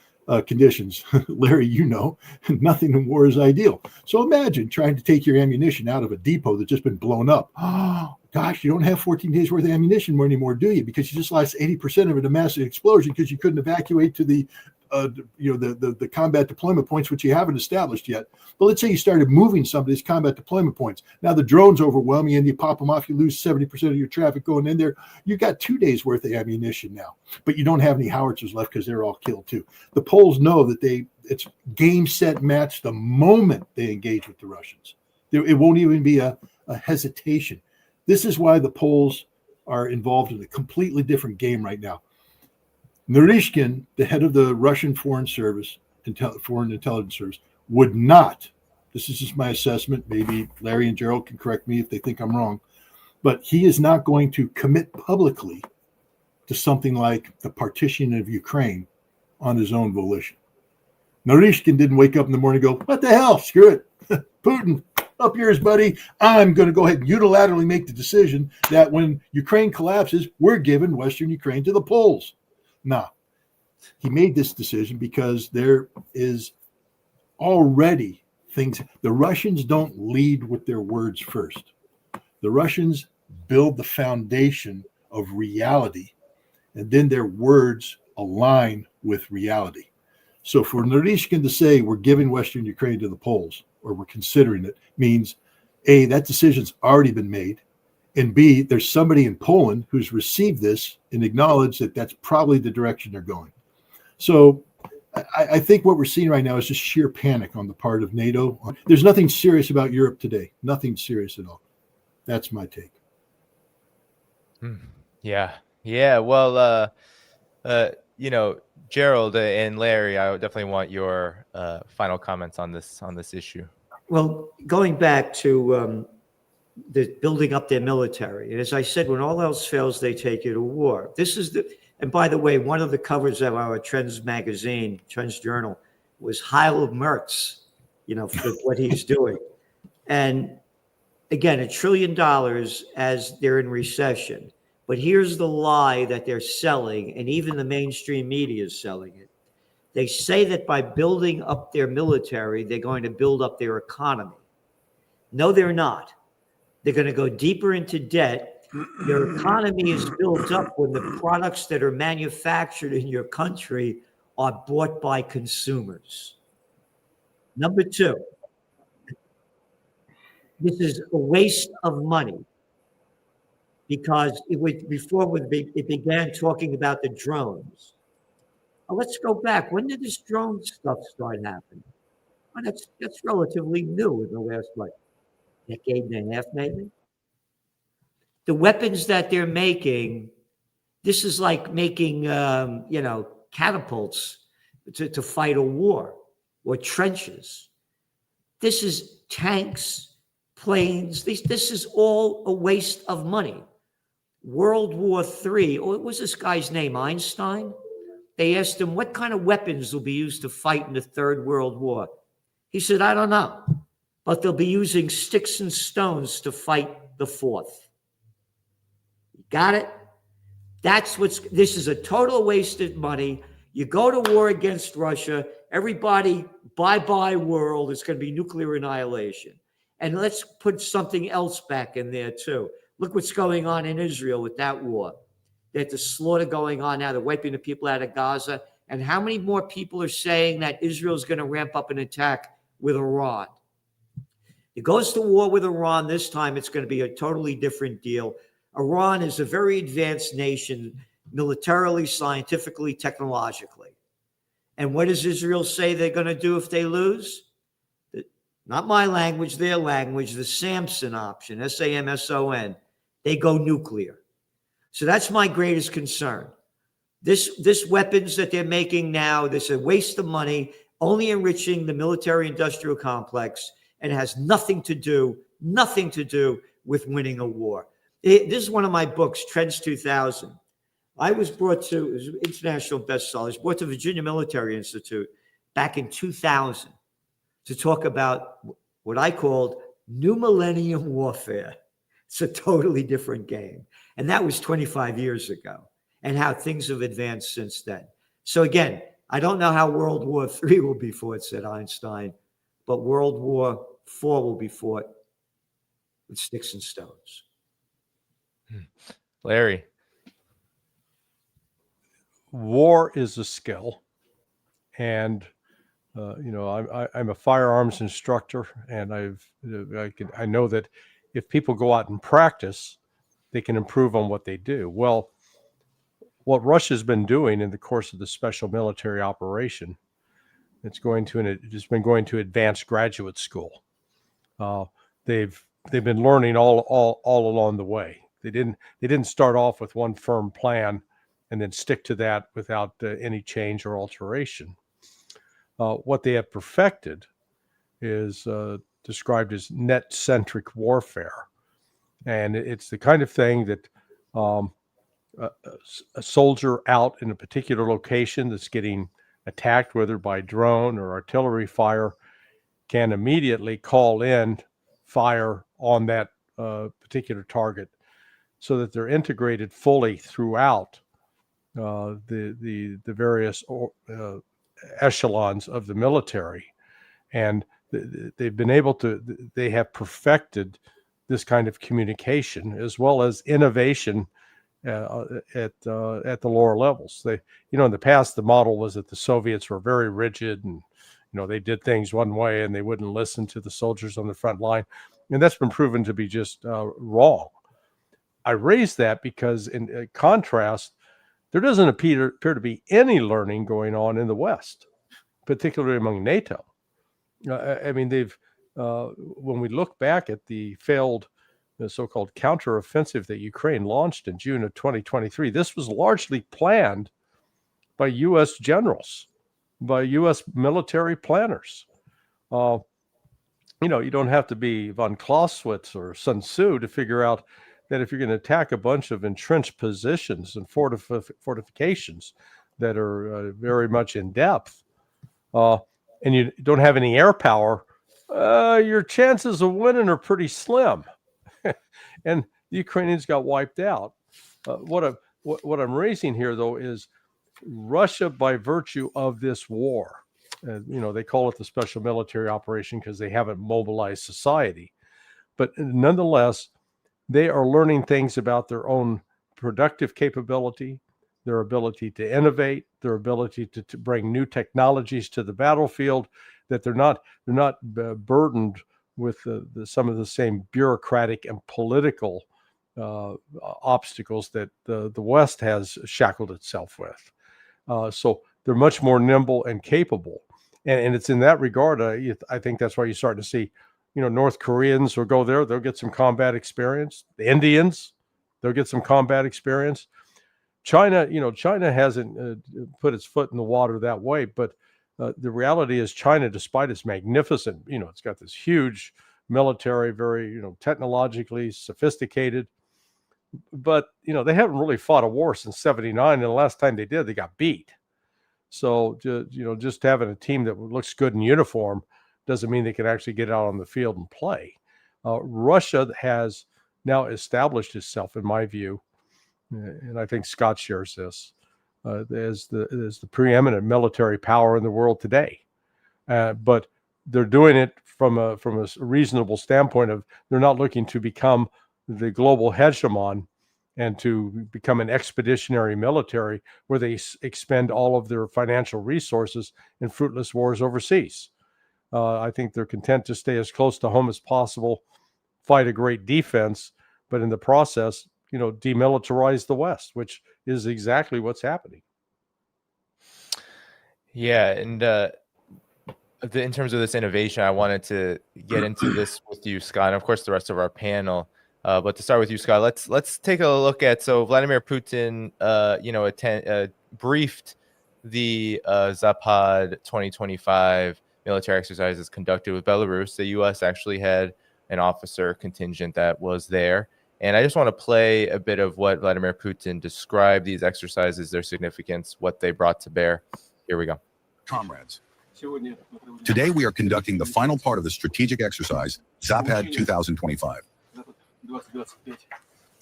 conditions. Larry, you know, nothing in war is ideal. So imagine trying to take your ammunition out of a depot that's just been blown up. Oh, gosh, you don't have 14 days worth of ammunition anymore, do you? Because you just lost 80% of it in a massive explosion because you couldn't evacuate to the the combat deployment points, which you haven't established yet. But let's say you started moving some of these combat deployment points. Now the drones overwhelm you and you pop them off. You lose 70% of your traffic going in there. You got 2 days worth of ammunition now, but you don't have any howitzers left because they're all killed too. The Poles know that it's game, set, match the moment they engage with the Russians. It won't even be a hesitation. This is why the Poles are involved in a completely different game right now. Naryshkin, the head of the Russian Foreign Intelligence Service, would not, this is just my assessment, maybe Larry and Gerald can correct me if they think I'm wrong, but he is not going to commit publicly to something like the partition of Ukraine on his own volition. Naryshkin didn't wake up in the morning and go, what the hell, screw it, Putin, up yours, buddy. I'm going to go ahead and unilaterally make the decision that when Ukraine collapses, we're giving Western Ukraine to the Poles. No, he made this decision because there is already things. The Russians don't lead with their words first. The Russians build the foundation of reality, and then their words align with reality. So for Naryshkin to say we're giving Western Ukraine to the Poles, or we're considering it, means A, that decision's already been made, and B, there's somebody in Poland who's received this and acknowledged that that's probably the direction they're going. So I think what we're seeing right now is just sheer panic on the part of NATO. There's nothing serious about Europe today. Nothing serious at all. That's my take. Yeah. Well, Gerald and Larry, I would definitely want your final comments on this issue. Well, going back to the building up their military, and as I said, when all else fails, they take you to war. And by the way, one of the covers of our Trends magazine, Trends Journal, was Heil Merz, for what he's doing. And again, $1 trillion as they're in recession. But here's the lie that they're selling, and even the mainstream media is selling it. They say that by building up their military, they're going to build up their economy. No, they're not. They're going to go deeper into debt. Your economy is built up when the products that are manufactured in your country are bought by consumers. Number two, this is a waste of money because it began talking about the drones. Well, let's go back. When did this drone stuff start happening? Well, that's relatively new in the last, decade and a half, maybe. The weapons that they're making, this is like making, catapults to fight a war or trenches. This is tanks, planes. This is all a waste of money. World War III, what was this guy's name, Einstein? They asked him, what kind of weapons will be used to fight in the Third World War? He said, I don't know, but they'll be using sticks and stones to fight the fourth. Got it? This is a total waste of money. You go to war against Russia, everybody, bye-bye world, it's going to be nuclear annihilation. And let's put something else back in there too. Look what's going on in Israel with that war. There's the slaughter going on now. They're wiping the people out of Gaza. And how many more people are saying that Israel is going to ramp up an attack with Iran? It goes to war with Iran. This time it's going to be a totally different deal. Iran is a very advanced nation, militarily, scientifically, technologically. And what does Israel say they're going to do if they lose? Not my language, their language, the Samson option, SAMSON. They go nuclear. So that's my greatest concern. This weapons that they're making now, this is a waste of money, only enriching the military-industrial complex, and it has nothing to do with winning a war. This is one of my books, Trends 2000. I was brought to, it was an international bestseller, I was brought to Virginia Military Institute back in 2000 to talk about what I called New Millennium Warfare. It's a totally different game. And that was 25 years ago, and how things have advanced since then. So again, I don't know how World War III will be fought, said Einstein, but World War IV will be fought with sticks and stones. Larry. War is a skill. And I'm a firearms instructor, and I know that if people go out and practice, they can improve on what they do. Well, what Russia's been doing in the course of the special military operation, it's been going to advanced graduate school. They've been learning all along the way. They didn't start off with one firm plan and then stick to that without any change or alteration. What they have perfected is described as net-centric warfare. And it's the kind of thing that a soldier out in a particular location that's getting attacked, whether by drone or artillery fire, can immediately call in fire on that particular target, so that they're integrated fully throughout the various echelons of the military. And they have perfected this kind of communication, as well as innovation at the lower levels. In the past, the model was that the Soviets were very rigid, and they did things one way and they wouldn't listen to the soldiers on the front line, and that's been proven to be just wrong. I raise that because, in contrast, there doesn't appear to be any learning going on in the West, particularly among NATO. When we look back at the failed so-called counteroffensive that Ukraine launched in June of 2023, this was largely planned by U.S. generals, by U.S. military planners. You don't have to be von Clausewitz or Sun Tzu to figure out that if you're going to attack a bunch of entrenched positions and fortifications that are very much in depth, and you don't have any air power, your chances of winning are pretty slim. And the Ukrainians got wiped out. What I'm raising here, though, is Russia, by virtue of this war, they call it the special military operation because they haven't mobilized society. But nonetheless, they are learning things about their own productive capability, their ability to innovate, their ability to bring new technologies to the battlefield, that they're not burdened with some of the same bureaucratic and political obstacles that the West has shackled itself with. So they're much more nimble and capable. And it's in that regard, I think that's why you're starting to see, North Koreans will go there, they'll get some combat experience. The Indians, they'll get some combat experience. China hasn't put its foot in the water that way, but the reality is China, despite its magnificent, it's got this huge military, very, technologically sophisticated, but, they haven't really fought a war since '79. And the last time they did, they got beat. So, just having a team that looks good in uniform doesn't mean they can actually get out on the field and play. Russia has now established itself, in my view, and I think Scott shares this, as the preeminent military power in the world today. But they're doing it from a reasonable standpoint of they're not looking to become the global hegemon and to become an expeditionary military where they expend all of their financial resources in fruitless wars overseas. I think they're content to stay as close to home as possible, fight a great defense, but in the process, demilitarize the West, which is exactly what's happening. Yeah, and in terms of this innovation, I wanted to get into this with you, Scott, and of course the rest of our panel. But to start with you, Scott, let's take a look at, so Vladimir Putin, briefed the Zapad 2025 military exercises conducted with Belarus. The U.S. actually had an officer contingent that was there. And I just want to play a bit of what Vladimir Putin described these exercises, their significance, what they brought to bear. Here we go. Comrades, today we are conducting the final part of the strategic exercise, Zapad 2025.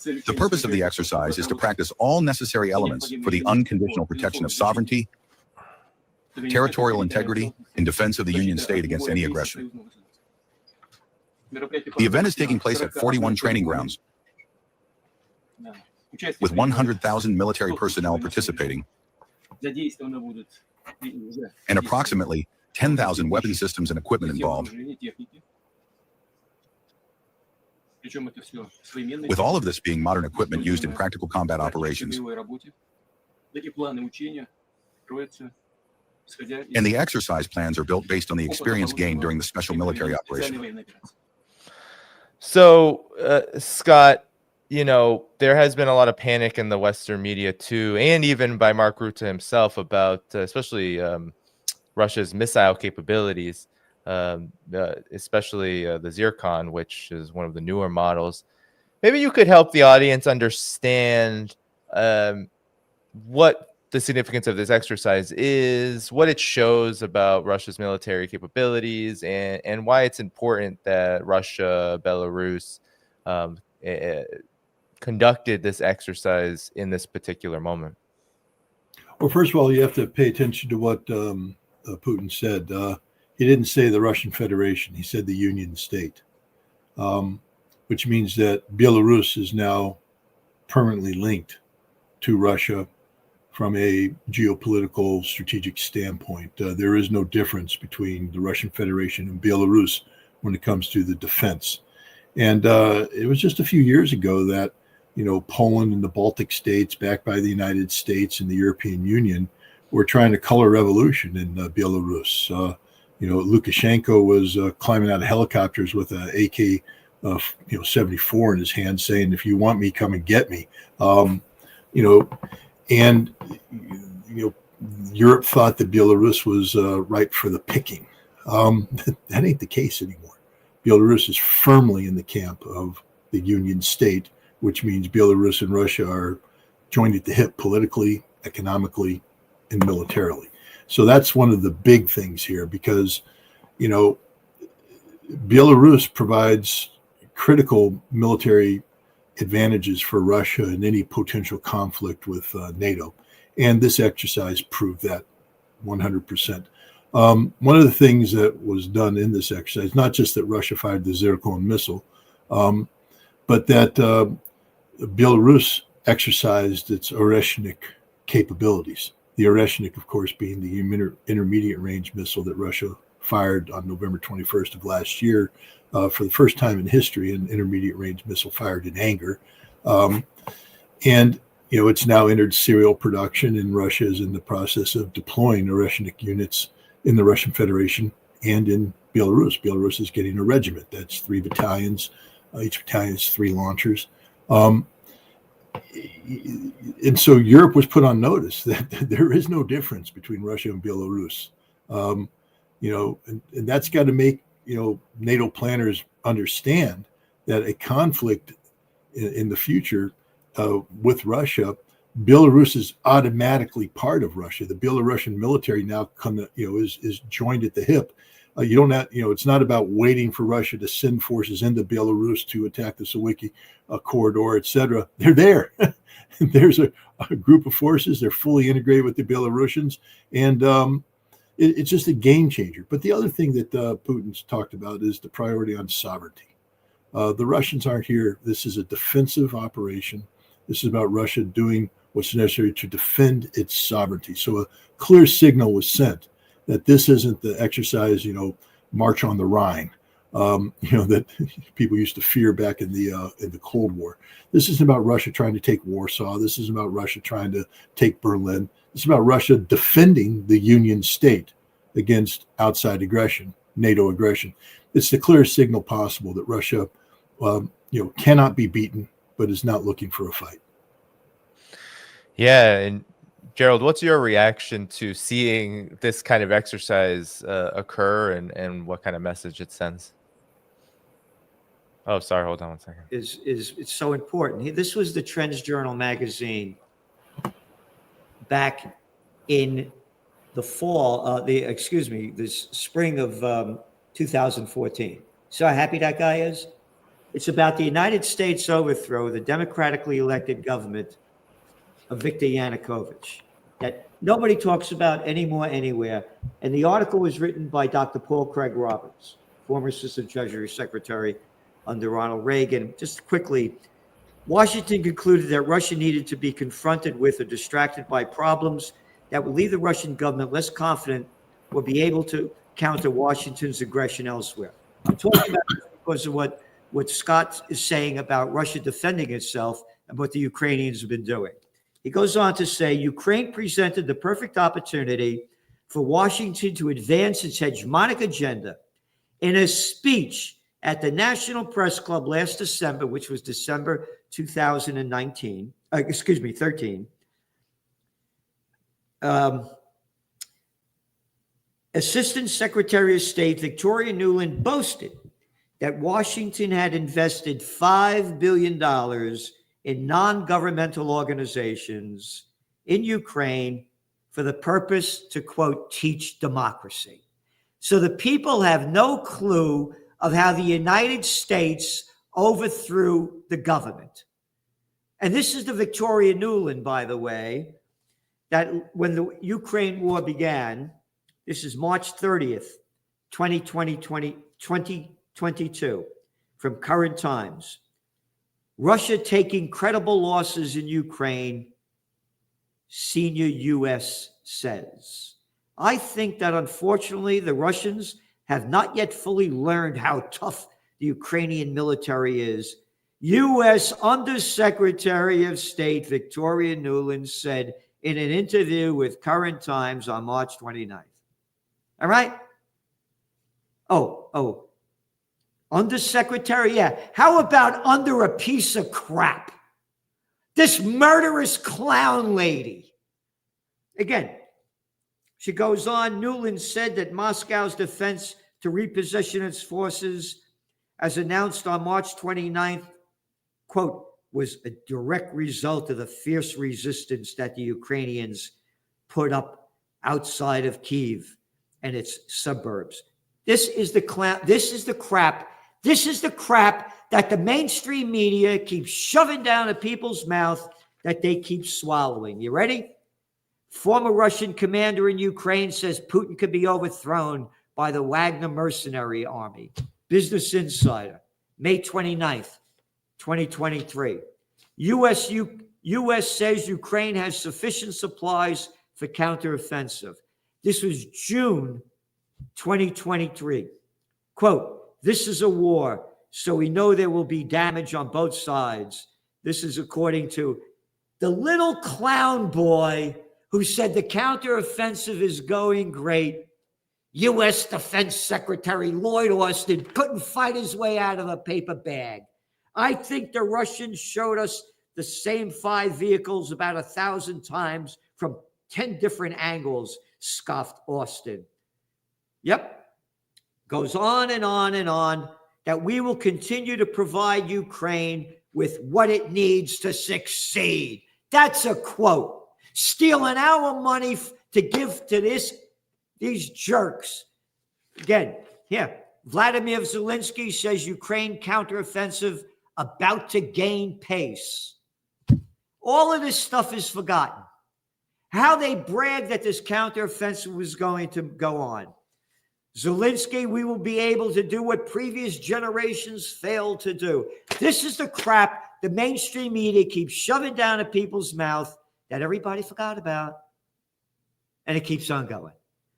The purpose of the exercise is to practice all necessary elements for the unconditional protection of sovereignty, territorial integrity, and defense of the Union state against any aggression. The event is taking place at 41 training grounds, with 100,000 military personnel participating and approximately 10,000 weapon systems and equipment involved. With all of this being modern equipment used in practical combat operations. And the exercise plans are built based on the experience gained during the special military operation. So, Scott, there has been a lot of panic in the Western media too, and even by Mark Rutte himself about especially Russia's missile capabilities, especially the Zircon, which is one of the newer models. Maybe you could help the audience understand what the significance of this exercise is, what it shows about Russia's military capabilities, and why it's important that Russia, Belarus conducted this exercise in this particular moment. Well, first of all, you have to pay attention to what Putin said. He didn't say the Russian Federation. He said the Union State, which means that Belarus is now permanently linked to Russia from a geopolitical strategic standpoint. There is no difference between the Russian Federation and Belarus when it comes to the defense. And it was just a few years ago that, Poland and the Baltic states, backed by the United States and the European Union, were trying to color revolution in Belarus. Lukashenko was climbing out of helicopters with an AK-74 in his hand, saying, "If you want me, come and get me." Europe thought that Belarus was ripe for the picking. That ain't the case anymore. Belarus is firmly in the camp of the Union State, which means Belarus and Russia are joined at the hip politically, economically, and militarily. So that's one of the big things here, because, Belarus provides critical military advantages for Russia in any potential conflict with NATO. And this exercise proved that 100%. One of the things that was done in this exercise, not just that Russia fired the Zircon missile, but that Belarus exercised its Oreshnik capabilities. The Oreshnik, of course, being the intermediate range missile that Russia fired on November 21st of last year, for the first time in history, an intermediate range missile fired in anger. It's now entered serial production, and Russia is in the process of deploying Oreshnik units in the Russian Federation and in Belarus. Belarus is getting a regiment. That's 3 battalions. Each battalion has 3 launchers. And so Europe was put on notice that there is no difference between Russia and Belarus. And that's got to make, NATO planners understand that a conflict in the future with Russia, Belarus is automatically part of Russia. The Belarusian military now is joined at the hip. You don't have, it's not about waiting for Russia to send forces into Belarus to attack the Suwalki corridor, etc. They're there. There's a group of forces. They're fully integrated with the Belarusians, and it's just a game changer. But the other thing that Putin's talked about is the priority on sovereignty. The Russians aren't here. This is a defensive operation. This is about Russia doing what's necessary to defend its sovereignty. So a clear signal was sent that this isn't the exercise, March on the Rhine, that people used to fear back in the Cold War. This isn't about Russia trying to take Warsaw. This isn't about Russia trying to take Berlin. It's about Russia defending the Union state against outside aggression, NATO aggression. It's the clearest signal possible that Russia, cannot be beaten, but is not looking for a fight. Yeah, and Gerald, what's your reaction to seeing this kind of exercise occur, and what kind of message it sends? Oh, sorry. Hold on one second. It's so important. This was the Trends Journal magazine back in the fall, the spring of 2014. So how happy that guy is? It's about the United States overthrow the democratically elected government of Viktor Yanukovych that nobody talks about anymore anywhere. And the article was written by Dr. Paul Craig Roberts, former Assistant Treasury Secretary under Ronald Reagan. Just quickly, Washington concluded that Russia needed to be confronted with or distracted by problems that would leave the Russian government less confident or be able to counter Washington's aggression elsewhere. I'm talking about this because of what Scott is saying about Russia defending itself and what the Ukrainians have been doing. He goes on to say, Ukraine presented the perfect opportunity for Washington to advance its hegemonic agenda. In a speech at the National Press Club last December, which was December 13, Assistant Secretary of State Victoria Nuland boasted that Washington had invested $5 billion in non-governmental organizations in Ukraine for the purpose to, quote, teach democracy. So the people have no clue of how the United States overthrew the government. And this is the Victoria Nuland, by the way, that when the Ukraine war began, this is March 30th, 2022, from Current Times. Russia taking credible losses in Ukraine, senior U.S. says. I think that unfortunately the Russians have not yet fully learned how tough the Ukrainian military is. U.S. Undersecretary of State Victoria Nuland said in an interview with Current Times on March 29th. All right? Oh. Undersecretary, yeah. How about under a piece of crap? This murderous clown lady. Again, she goes on, Nuland said that Moscow's defense to reposition its forces, as announced on March 29th, quote, was a direct result of the fierce resistance that the Ukrainians put up outside of Kyiv and its suburbs. This is the crap that the mainstream media keeps shoving down at people's mouth that they keep swallowing. You ready? Former Russian commander in Ukraine says Putin could be overthrown by the Wagner mercenary army. Business Insider, May 29th, 2023. U.S. says Ukraine has sufficient supplies for counteroffensive. This was June 2023. Quote, this is a war, so we know there will be damage on both sides. This is according to the little clown boy who said the counteroffensive is going great. U.S. Defense Secretary Lloyd Austin couldn't fight his way out of a paper bag. I think the Russians showed us the same 5 vehicles about 1,000 times from 10 different angles, scoffed Austin. Yep. Goes on and on and on, that we will continue to provide Ukraine with what it needs to succeed. That's a quote. Stealing our money to give to these jerks. Again, here, Vladimir Zelensky says Ukraine counteroffensive about to gain pace. All of this stuff is forgotten. How they bragged that this counteroffensive was going to go on. Zelensky, we will be able to do what previous generations failed to do. This is the crap the mainstream media keeps shoving down at people's mouth that everybody forgot about. And it keeps on going.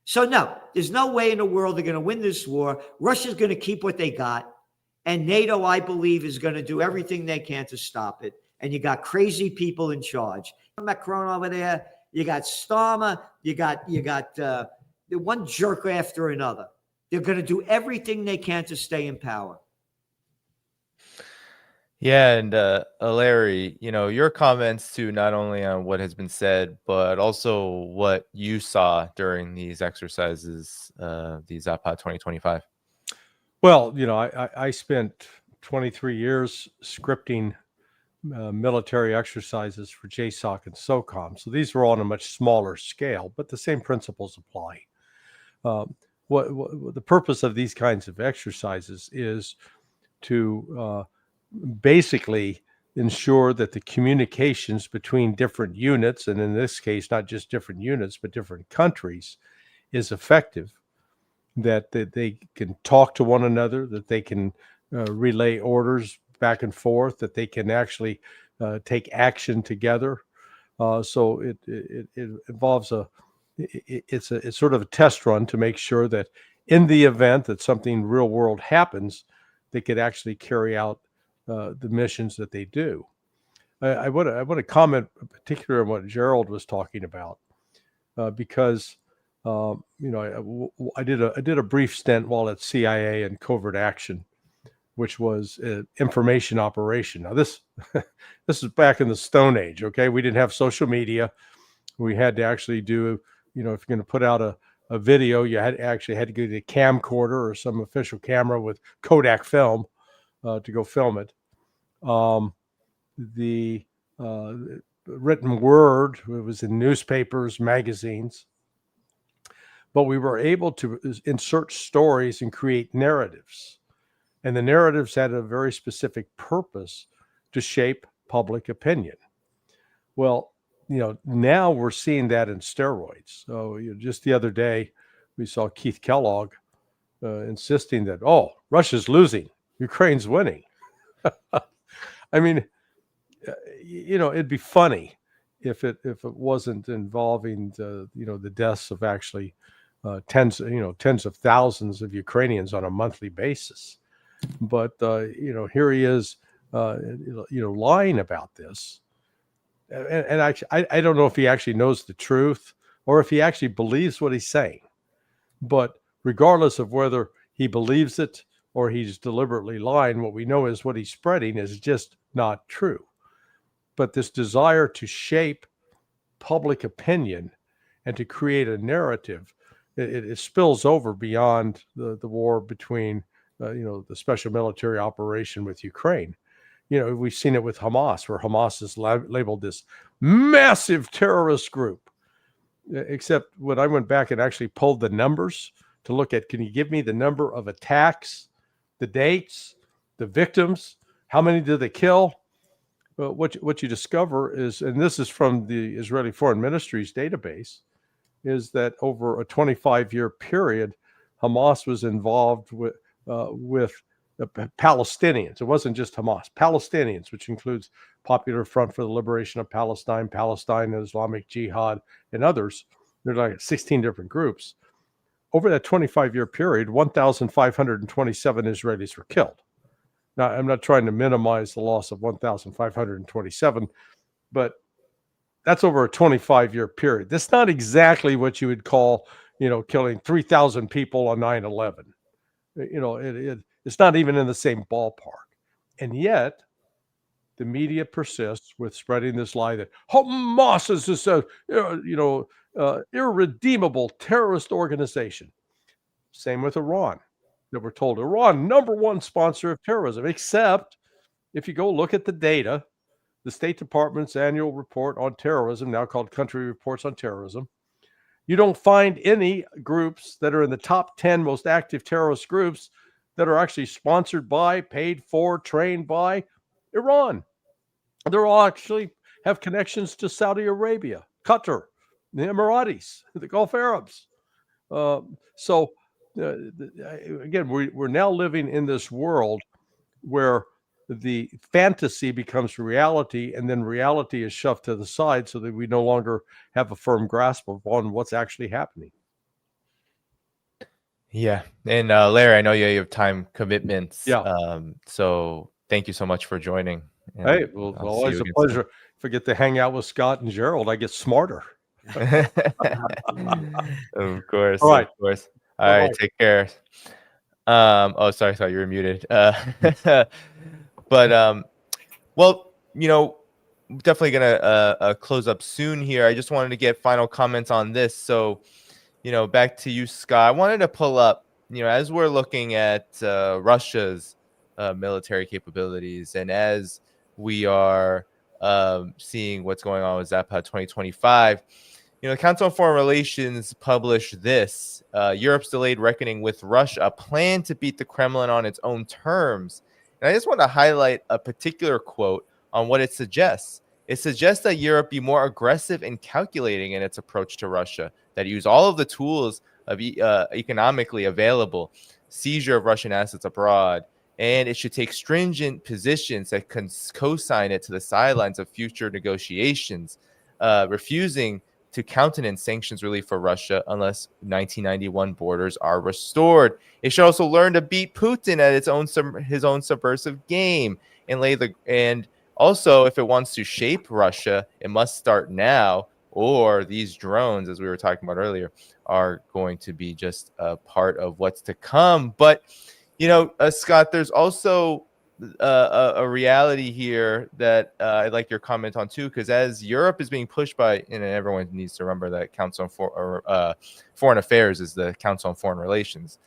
So no, there's no way in the world they're going to win this war. Russia's going to keep what they got. And NATO, I believe, is going to do everything they can to stop it. And you got crazy people in charge. Macron over there, you got Starmer, you got the one jerk after another. They're going to do everything they can to stay in power. Yeah, and Larry, your comments too, not only on what has been said, but also what you saw during these exercises, these APA 2025. Well, I spent 23 years scripting military exercises for JSOC and SOCOM. So these were all on a much smaller scale, but the same principles apply. What the purpose of these kinds of exercises is to basically ensure that the communications between different units, and in this case, not just different units, but different countries, is effective, that they can talk to one another, that they can relay orders back and forth, that they can actually take action together. So it involves it's sort of a test run to make sure that in the event that something real world happens, they could actually carry out the missions that they do. I want to comment particularly on what Gerald was talking about, because I did a brief stint while at CIA in covert action, which was information operation. Now this is back in the Stone Age. Okay, we didn't have social media. We had to actually do, if you're going to put out a video, you had to go to a camcorder or some official camera with Kodak film to go film it. The written word, it was in newspapers, magazines, but we were able to insert stories and create narratives. And the narratives had a very specific purpose to shape public opinion. Well, now we're seeing that in steroids. So just the other day, we saw Keith Kellogg insisting that, Russia's losing, Ukraine's winning. I mean, it'd be funny if it wasn't involving the deaths of actually tens of thousands of Ukrainians on a monthly basis. But here he is, lying about this, and I don't know if he actually knows the truth or if he actually believes what he's saying. But regardless of whether he believes it or he's deliberately lying, what we know is what he's spreading is just not true. But this desire to shape public opinion and to create a narrative, it spills over beyond the war between the special military operation with Ukraine. We've seen it with Hamas, where Hamas is labeled this massive terrorist group. Except when I went back and actually pulled the numbers to look at, can you give me the number of attacks, the dates, the victims, how many did they kill? What you discover is, and this is from the Israeli Foreign Ministry's database, is that over a 25-year period, Hamas was involved with Palestinians. It wasn't just Hamas, Palestinians, which includes Popular Front for the Liberation of Palestine, Palestine Islamic Jihad, and others. There's like 16 different groups. Over that 25-year period, 1,527 Israelis were killed. Now, I'm not trying to minimize the loss of 1,527, but that's over a 25-year period. That's not exactly what you would call, killing 3,000 people on 9/11. It's not even in the same ballpark. And yet, the media persists with spreading this lie that Hamas is this, irredeemable terrorist organization. Same with Iran. That we're told Iran, number one sponsor of terrorism, except if you go look at the data, the State Department's annual report on terrorism, now called Country Reports on Terrorism, you don't find any groups that are in the top 10 most active terrorist groups that are actually sponsored by, paid for, trained by Iran. They're all actually have connections to Saudi Arabia, Qatar, the Emiratis, the Gulf Arabs. Again, we're now living in this world where the fantasy becomes reality, and then reality is shoved to the side so that we no longer have a firm grasp on what's actually happening. Yeah. And Larry, I know you have time commitments. Yeah. So thank you so much for joining. And Hey, well, I'll see always you a again pleasure. If I get to hang out with Scott and Gerald, I get smarter. soon. Of course. All right. Of course. All Bye-bye. right. Take care. Oh, sorry. You were muted. But, well, definitely going to close up soon here. I just wanted to get final comments on this. So, back to you, Scott. I wanted to pull up, as we're looking at Russia's military capabilities, and as we are seeing what's going on with Zapad 2025, the Council on Foreign Relations published this: Europe's delayed reckoning with Russia, a plan to beat the Kremlin on its own terms. And I just want to highlight a particular quote on what it suggests. It suggests that Europe be more aggressive and calculating in its approach to Russia, that use all of the tools of economically available, seizure of Russian assets abroad, and it should take stringent positions that can co-sign it to the sidelines of future negotiations, refusing to countenance sanctions relief for Russia unless 1991 borders are restored. It should also learn to beat Putin at his own subversive game and also, if it wants to shape Russia, it must start now, or these drones, as we were talking about earlier, are going to be just a part of what's to come. But, Scott, there's also a reality here that I'd like your comment on, too, because as Europe is being pushed by, and everyone needs to remember that Council on Foreign Affairs is the Council on Foreign Relations,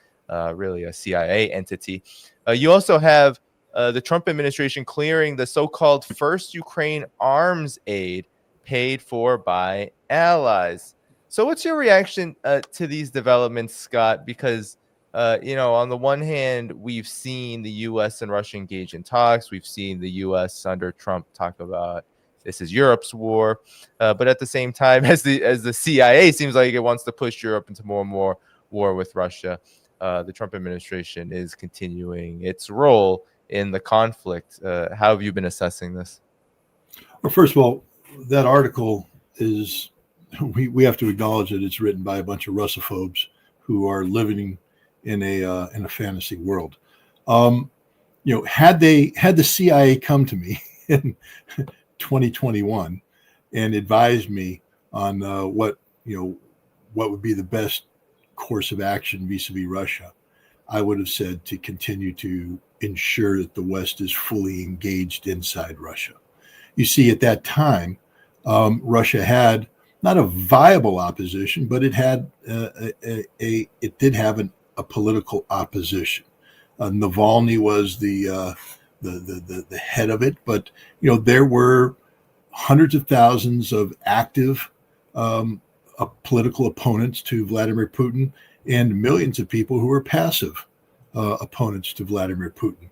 really a CIA entity. You also have the Trump administration clearing the so-called first Ukraine arms aid paid for by allies. So what's your reaction to these developments, Scott? Because, on the one hand, we've seen the U.S. and Russia engage in talks. We've seen the U.S. under Trump talk about this is Europe's war. But at the same time, as the CIA seems like it wants to push Europe into more and more war with Russia, the Trump administration is continuing its role in the conflict. How have you been assessing this? Well, first of all, that article is, we have to acknowledge that it's written by a bunch of Russophobes who are living in a fantasy world. Had the CIA come to me in 2021 and advised me on what would be the best course of action vis-a-vis Russia, I would have said to continue to ensure that the West is fully engaged inside Russia. You see, at that time, Russia had not a viable opposition, but it had it did have a political opposition. Navalny was the head of it, but there were hundreds of thousands of active political opponents to Vladimir Putin, and millions of people who were passive opponents to Vladimir Putin.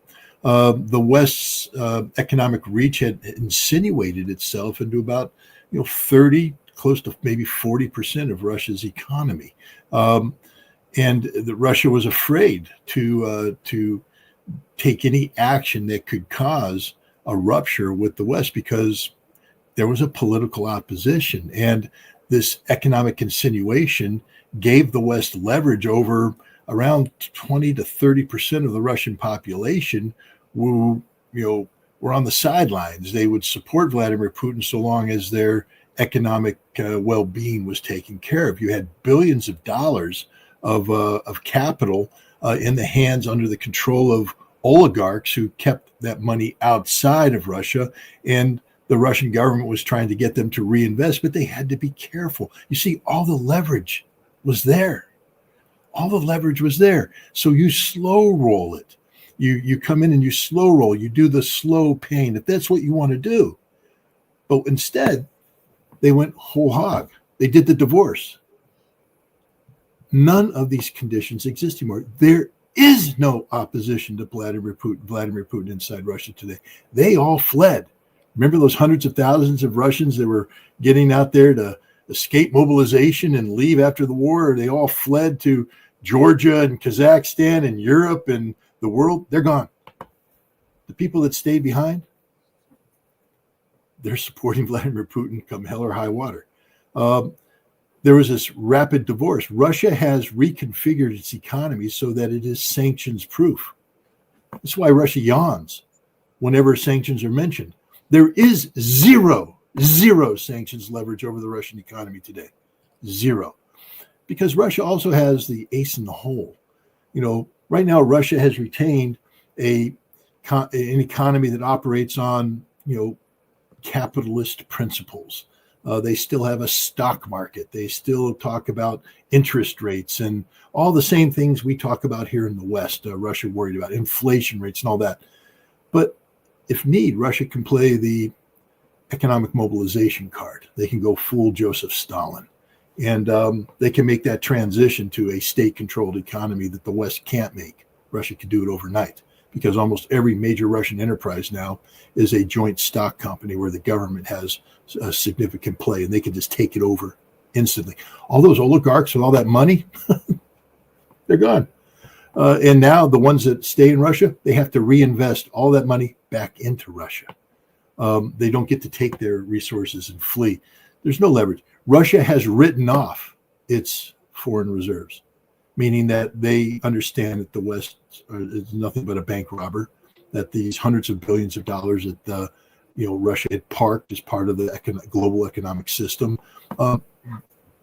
The West's economic reach had insinuated itself into about 30, close to maybe 40% of Russia's economy, and Russia was afraid to take any action that could cause a rupture with the West because there was a political opposition, and this economic insinuation gave the West leverage over around 20 to 30% of the Russian population who, were on the sidelines. They would support Vladimir Putin so long as their economic well-being was taken care of. You had billions of dollars of capital in the hands, under the control of oligarchs who kept that money outside of Russia, and the Russian government was trying to get them to reinvest, but they had to be careful. You see, all the leverage was there. All the leverage was there. So you slow roll it. You come in and you slow roll. You do the slow pain, if that's what you want to do. But instead, they went whole hog. They did the divorce. None of these conditions exist anymore. There is no opposition to Vladimir Putin inside Russia today. They all fled. Remember those hundreds of thousands of Russians that were getting out there to escape mobilization and leave after the war? They all fled to Georgia and Kazakhstan and Europe and the world. They're gone. The people that stayed behind, they're supporting Vladimir Putin come hell or high water. there was this rapid divorce. Russia has reconfigured its economy so that it is sanctions proof. That's why Russia yawns whenever sanctions are mentioned. There is zero sanctions leverage over the Russian economy today. Zero. Because Russia also has the ace in the hole. Right now, Russia has retained an economy that operates on, capitalist principles. They still have a stock market. They still talk about interest rates and all the same things we talk about here in the West. Russia worried about inflation rates and all that. But if need, Russia can play the economic mobilization card. They can go full Joseph Stalin. And they can make that transition to a state-controlled economy that the West can't make. Russia could do it overnight because almost every major Russian enterprise now is a joint stock company where the government has a significant play, and they can just take it over instantly. All those oligarchs with all that money, they're gone. And now the ones that stay in Russia, they have to reinvest all that money back into Russia. They don't get to take their resources and flee. There's no leverage. Russia has written off its foreign reserves, meaning that they understand that the West is nothing but a bank robber, that these hundreds of billions of dollars that Russia had parked as part of the global economic system,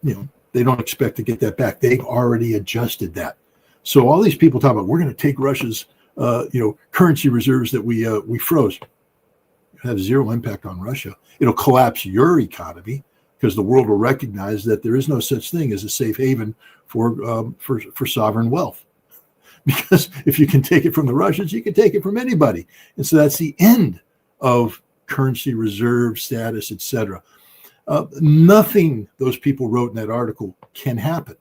they don't expect to get that back. They've already adjusted that. So all these people talk about, we're going to take Russia's currency reserves that we froze. It have zero impact on Russia. It'll collapse your economy, because the world will recognize that there is no such thing as a safe haven for sovereign wealth. Because if you can take it from the Russians, you can take it from anybody. And so that's the end of currency reserve status, etc. Nothing those people wrote in that article can happen.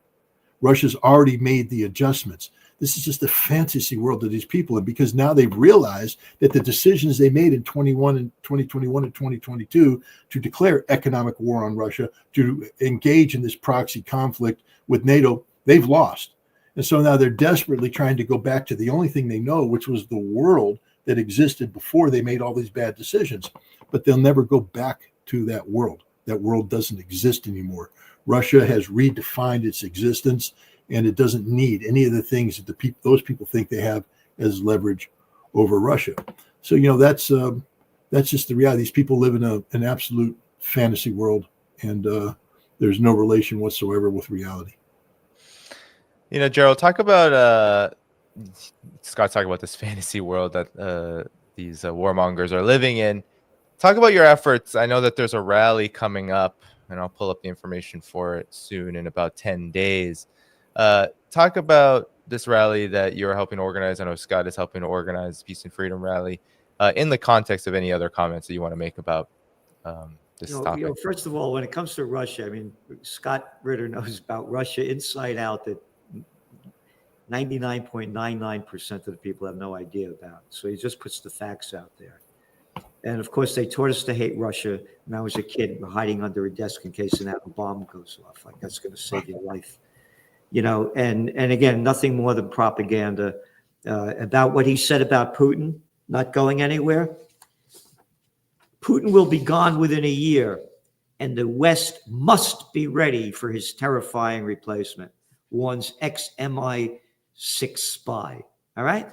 Russia's already made the adjustments. This is just a fantasy world of these people. And because now they've realized that the decisions they made in 2021 and 2022 to declare economic war on Russia, to engage in this proxy conflict with NATO, they've lost. And so now they're desperately trying to go back to the only thing they know, which was the world that existed before they made all these bad decisions. But they'll never go back to that world. That world doesn't exist anymore. Russia has redefined its existence, and it doesn't need any of the things that those people think they have as leverage over Russia. So, that's just the reality. These people live in an absolute fantasy world, and there's no relation whatsoever with reality. Gerald, talk about Scott talk about this fantasy world that these warmongers are living in. Talk about your efforts. I know that there's a rally coming up, and I'll pull up the information for it soon in about 10 days. Talk about this rally that you're helping organize. I know Scott is helping to organize Peace and Freedom Rally in the context of any other comments that you want to make about this topic. First of all, when it comes to Russia, Scott Ritter knows about Russia inside out that 99.99% of the people have no idea about. So he just puts the facts out there. And of course, they taught us to hate Russia when I was a kid, hiding under a desk in case an atom bomb goes off. Like, that's going to save your life. And again, nothing more than propaganda. About what he said about Putin not going anywhere. Putin will be gone within a year, and the West must be ready for his terrifying replacement, warns ex-MI6 spy. All right?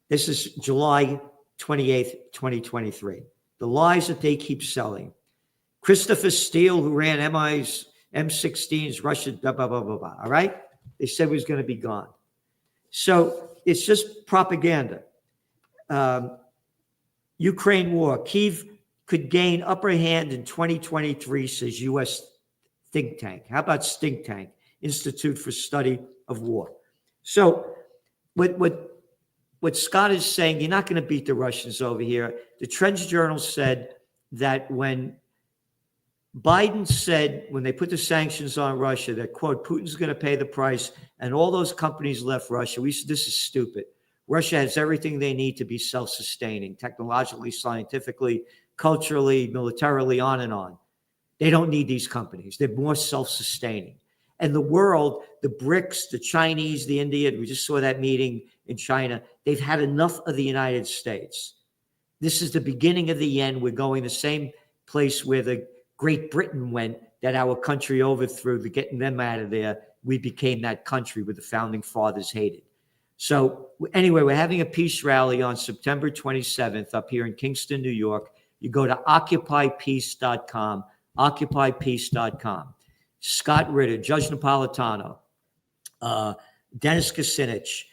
This is July 28th, 2023. The lies that they keep selling. Christopher Steele, who ran MI's M16's Russia, blah, blah, blah, blah, blah. All right? They said he was going to be gone. So it's just propaganda. Ukraine war. Kyiv could gain upper hand in 2023, says U.S. think tank. How about Stink Tank? Institute for Study of War. So what Scott is saying, you're not going to beat the Russians over here. The Trends Journal said that when Biden said, when they put the sanctions on Russia, that, quote, Putin's going to pay the price, and all those companies left Russia, we said, this is stupid. Russia has everything they need to be self-sustaining, technologically, scientifically, culturally, militarily, on and on. They don't need these companies. They're more self-sustaining. And the world, the BRICS, the Chinese, the Indian, we just saw that meeting in China, they've had enough of the United States. This is the beginning of the end. We're going the same place where the Great Britain went that our country overthrew, getting them out of there, we became that country where the founding fathers hated. So anyway, we're having a peace rally on September 27th up here in Kingston, New York. You go to occupypeace.com, occupypeace.com. Scott Ritter, Judge Napolitano, Dennis Kucinich,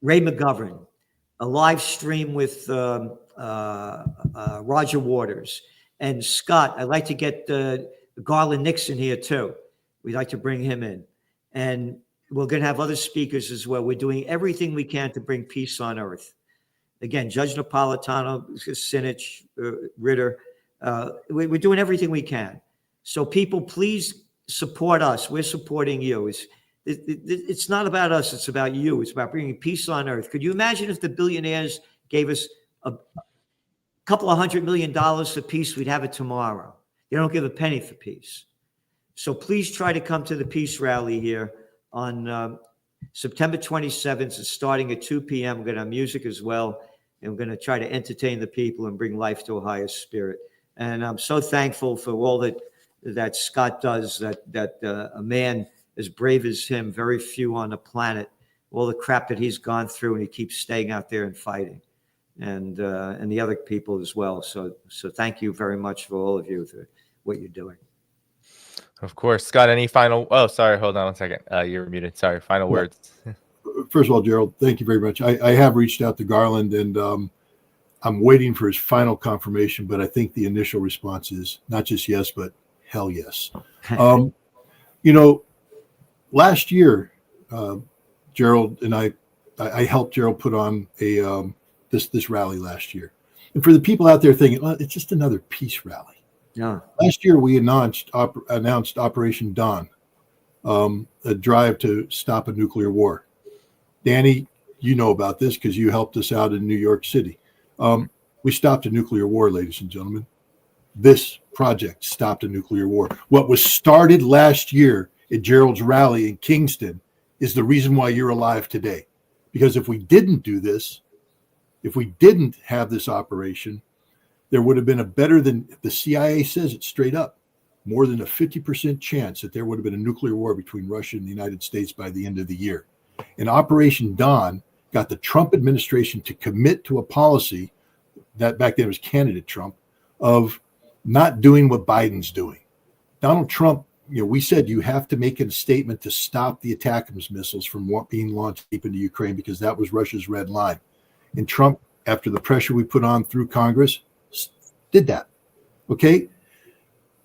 Ray McGovern, a live stream with Roger Waters. And Scott, I'd like to get Garland Nixon here too. We'd like to bring him in. And we're going to have other speakers as well. We're doing everything we can to bring peace on earth. Again, Judge Napolitano, Kucinich, Ritter, we're doing everything we can. So people, please support us. We're supporting you. It's not about us. It's about you. It's about bringing peace on earth. Could you imagine if the billionaires gave us a couple of $100 million for peace? We'd have it tomorrow. They don't give a penny for peace. So please try to come to the peace rally here on September 27th. It's starting at 2 p.m. We're going to have music as well. And we're going to try to entertain the people and bring life to a higher spirit. And I'm so thankful for all that Scott does, that a man as brave as him, very few on the planet, all the crap that he's gone through, and he keeps staying out there and fighting, and the other people as well. So thank you very much for all of you for what you're doing. Of course. Scott, any final? Oh, sorry. Hold on one second. You're muted. Sorry. Final words. First of all, Gerald, thank you very much. I have reached out to Garland, and I'm waiting for his final confirmation, but I think the initial response is not just yes, but hell yes. Last year, Gerald and I helped Gerald put on this rally last year. And for the people out there thinking, well, it's just another peace rally. Yeah. Last year, we announced Operation Dawn, a drive to stop a nuclear war. Danny, you know about this because you helped us out in New York City. We stopped a nuclear war, ladies and gentlemen. This project stopped a nuclear war. What was started last year at Gerald's rally in Kingston is the reason why you're alive today. Because if we didn't do this, if we didn't have this operation, there would have been the CIA says it straight up, more than a 50% chance that there would have been a nuclear war between Russia and the United States by the end of the year. And Operation Dawn got the Trump administration to commit to a policy that back then was candidate Trump of not doing what Biden's doing. Donald Trump, we said you have to make a statement to stop the ATACMS missiles from being launched deep into Ukraine because that was Russia's red line. And Trump, after the pressure we put on through Congress, did that. Okay?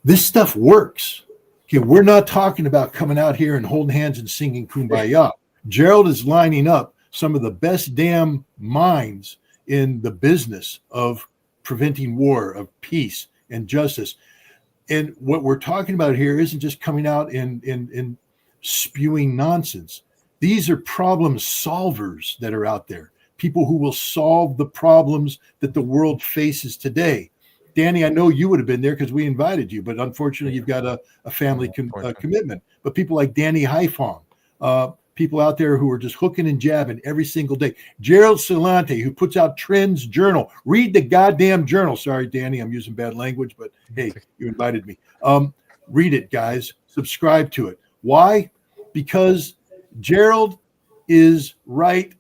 This stuff works. Okay, we're not talking about coming out here and holding hands and singing Kumbaya. Gerald is lining up some of the best damn minds in the business of preventing war, of peace and justice. And what we're talking about here isn't just coming out and spewing nonsense. These are problem solvers that are out there, people who will solve the problems that the world faces today. Danny, I know you would have been there because we invited you, but unfortunately you've got a family commitment. But people like Danny Dhaiphong, people out there who are just hooking and jabbing every single day. Gerald Celente, who puts out Trends Journal. Read the goddamn journal. Sorry, Danny, I'm using bad language, but hey, you invited me. Read it, guys. Subscribe to it. Why? Because Gerald is right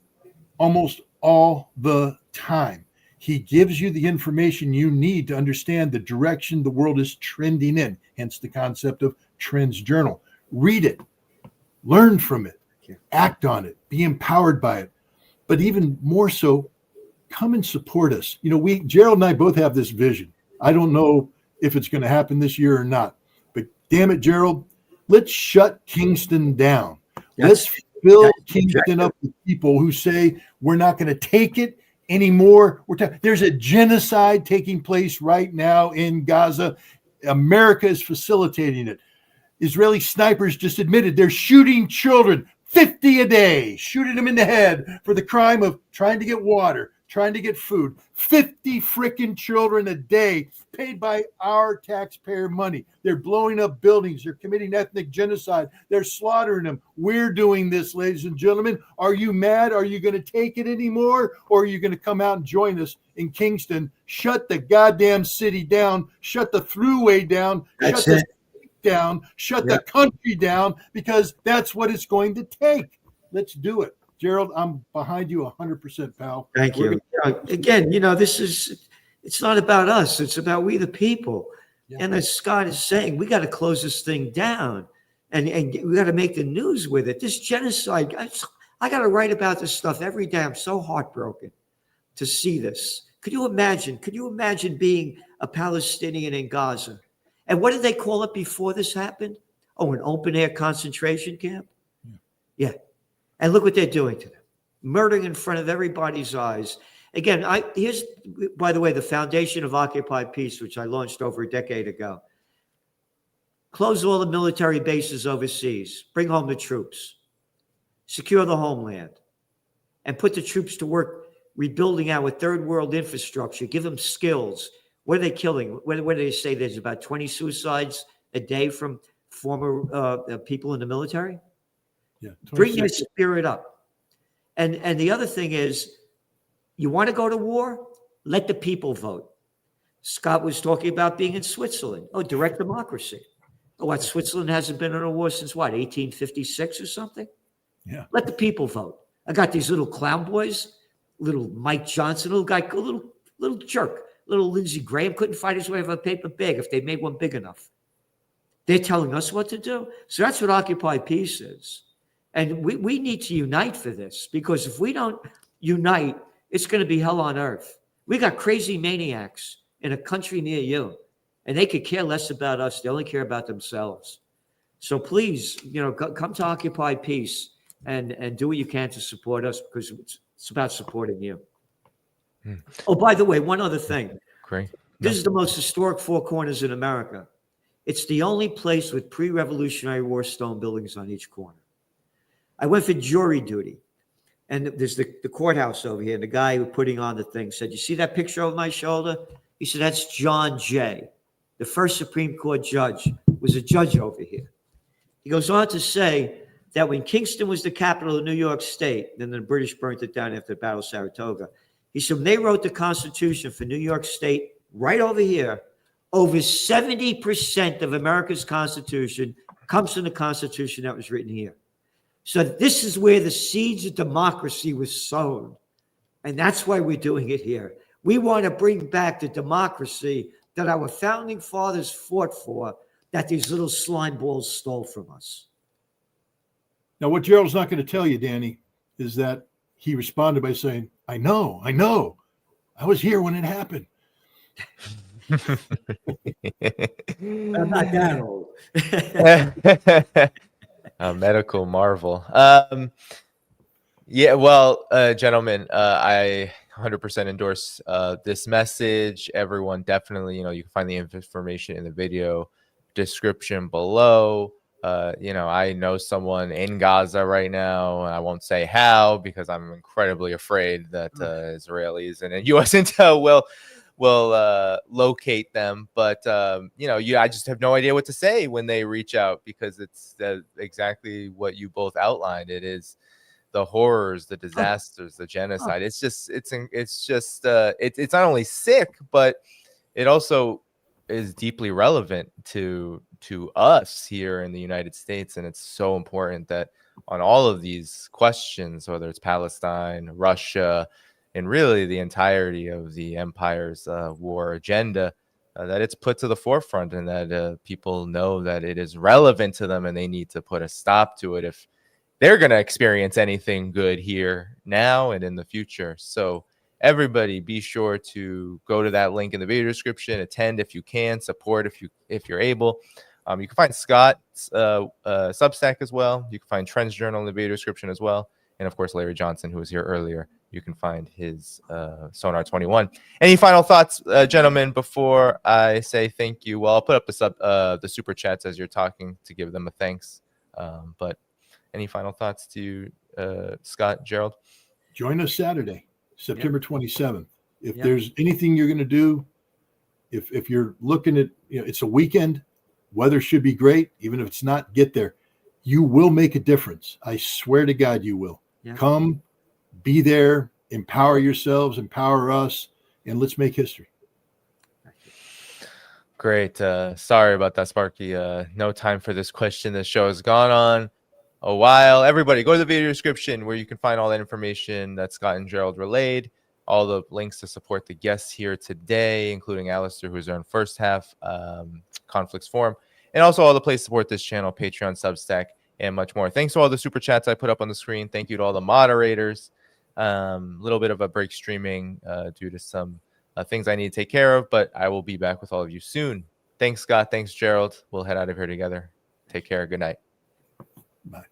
almost all the time. He gives you the information you need to understand the direction the world is trending in, hence the concept of Trends Journal. Read it. Learn from it. Act on it. Be empowered by it. But even more so, come and support us. Gerald and I both have this vision. I don't know if it's going to happen this year or not. But damn it, Gerald, let's shut Kingston down. Let's fill Kingston up with people who say we're not going to take it anymore. There's a genocide taking place right now in Gaza. America is facilitating it. Israeli snipers just admitted they're shooting children, 50 a day, shooting them in the head for the crime of trying to get water, trying to get food. 50 freaking children a day paid by our taxpayer money. They're blowing up buildings. They're committing ethnic genocide. They're slaughtering them. We're doing this, ladies and gentlemen. Are you mad? Are you going to take it anymore? Or are you going to come out and join us in Kingston? Shut the goddamn city down. Shut the thruway down. That's shut the it. down. Shut the country down, because that's what it's going to take. Let's do it. Gerald, I'm behind you 100%, pal. Thank you. Again, it's not about us. It's about we the people. Yeah. And as Scott is saying, we got to close this thing down, and we got to make the news with it. This genocide, I got to write about this stuff every day. I'm so heartbroken to see this. Could you imagine being a Palestinian in Gaza? And what did they call it before this happened? Oh, an open air concentration camp? Yeah. And look what they're doing to them. Murdering in front of everybody's eyes. Again, here's, by the way, the foundation of Occupy Peace, which I launched over a decade ago. Close all the military bases overseas. Bring home the troops. Secure the homeland. And put the troops to work rebuilding our third world infrastructure. Give them skills. What are they killing? What do they say? There's about 20 suicides a day from former people in the military? Yeah, bring their spirit up. And the other thing is, you want to go to war? Let the people vote. Scott was talking about being in Switzerland. Oh, direct democracy. Oh, what, Switzerland hasn't been in a war since what, 1856 or something? Yeah. Let the people vote. I got these little clown boys, little Mike Johnson, little guy, little jerk, little Lindsey Graham couldn't find his way out of a paper bag if they made one big enough. They're telling us what to do. So that's what Occupy Peace is. And we need to unite for this, because if we don't unite, it's going to be hell on earth. We got crazy maniacs in a country near you, and they could care less about us. They only care about themselves. So please, come to Occupy Peace and do what you can to support us, because it's about supporting you. Oh, by the way, one other thing. Great. This is the most historic Four Corners in America. It's the only place with pre-Revolutionary War stone buildings on each corner. I went for jury duty, and there's the courthouse over here, and the guy who putting on the thing said, "You see that picture over my shoulder?" He said, "That's John Jay. The first Supreme Court judge was a judge over here." He goes on to say that when Kingston was the capital of New York State, then the British burnt it down after the Battle of Saratoga, he said when they wrote the Constitution for New York State, right over here, over 70% of America's Constitution comes from the Constitution that was written here. So this is where the seeds of democracy was sown. And that's why we're doing it here. We want to bring back the democracy that our founding fathers fought for, that these little slime balls stole from us. Now, what Gerald's not going to tell you, Danny, is that he responded by saying, I know. I was here when it happened. I'm not that old. A medical marvel. Yeah, well, gentlemen, I 100% endorse this message. Everyone definitely, you can find the information in the video description below. I know someone in Gaza right now. I won't say how, because I'm incredibly afraid that Israelis and U.S. intel will locate them, but I just have no idea what to say when they reach out, because it's exactly what you both outlined. It is the horrors, the disasters, the genocide. It's not only sick, but it also is deeply relevant to us here in the United States. And it's so important that on all of these questions, whether it's Palestine, Russia, and really the entirety of the empire's war agenda, that it's put to the forefront, and that people know that it is relevant to them, and they need to put a stop to it if they're going to experience anything good here now and in the future. So everybody, be sure to go to that link in the video description, attend if you can, support if you're able. You can find Scott's Substack as well. You can find Trends Journal in the video description as well. And of course, Larry Johnson, who was here earlier, you can find his Sonar 21. Any final thoughts, gentlemen, before I say thank you? Well, I'll put up the super chats as you're talking to give them a thanks. But any final thoughts to Scott, Gerald? Join us Saturday. September 27th. If Yep. there's anything you're going to do, if you're looking at, it's a weekend, weather should be great. Even if it's not, get there. You will make a difference. I swear to God, you will. Yeah. Come, be there, empower yourselves, empower us, and let's make history. Great. Sorry about that, Sparky. No time for this question. This show has gone on a while. Everybody, go to the video description where you can find all that information that Scott and Gerald relayed, all the links to support the guests here today, including Alastair, who's our first half Conflicts Forum, and also all the places to support this channel, Patreon, Substack, and much more. Thanks to all the super chats I put up on the screen. Thank you to all the moderators. A little bit of a break streaming due to some things I need to take care of, but I will be back with all of you soon. Thanks, Scott. Thanks, Gerald. We'll head out of here together. Take care. Good night. Bye.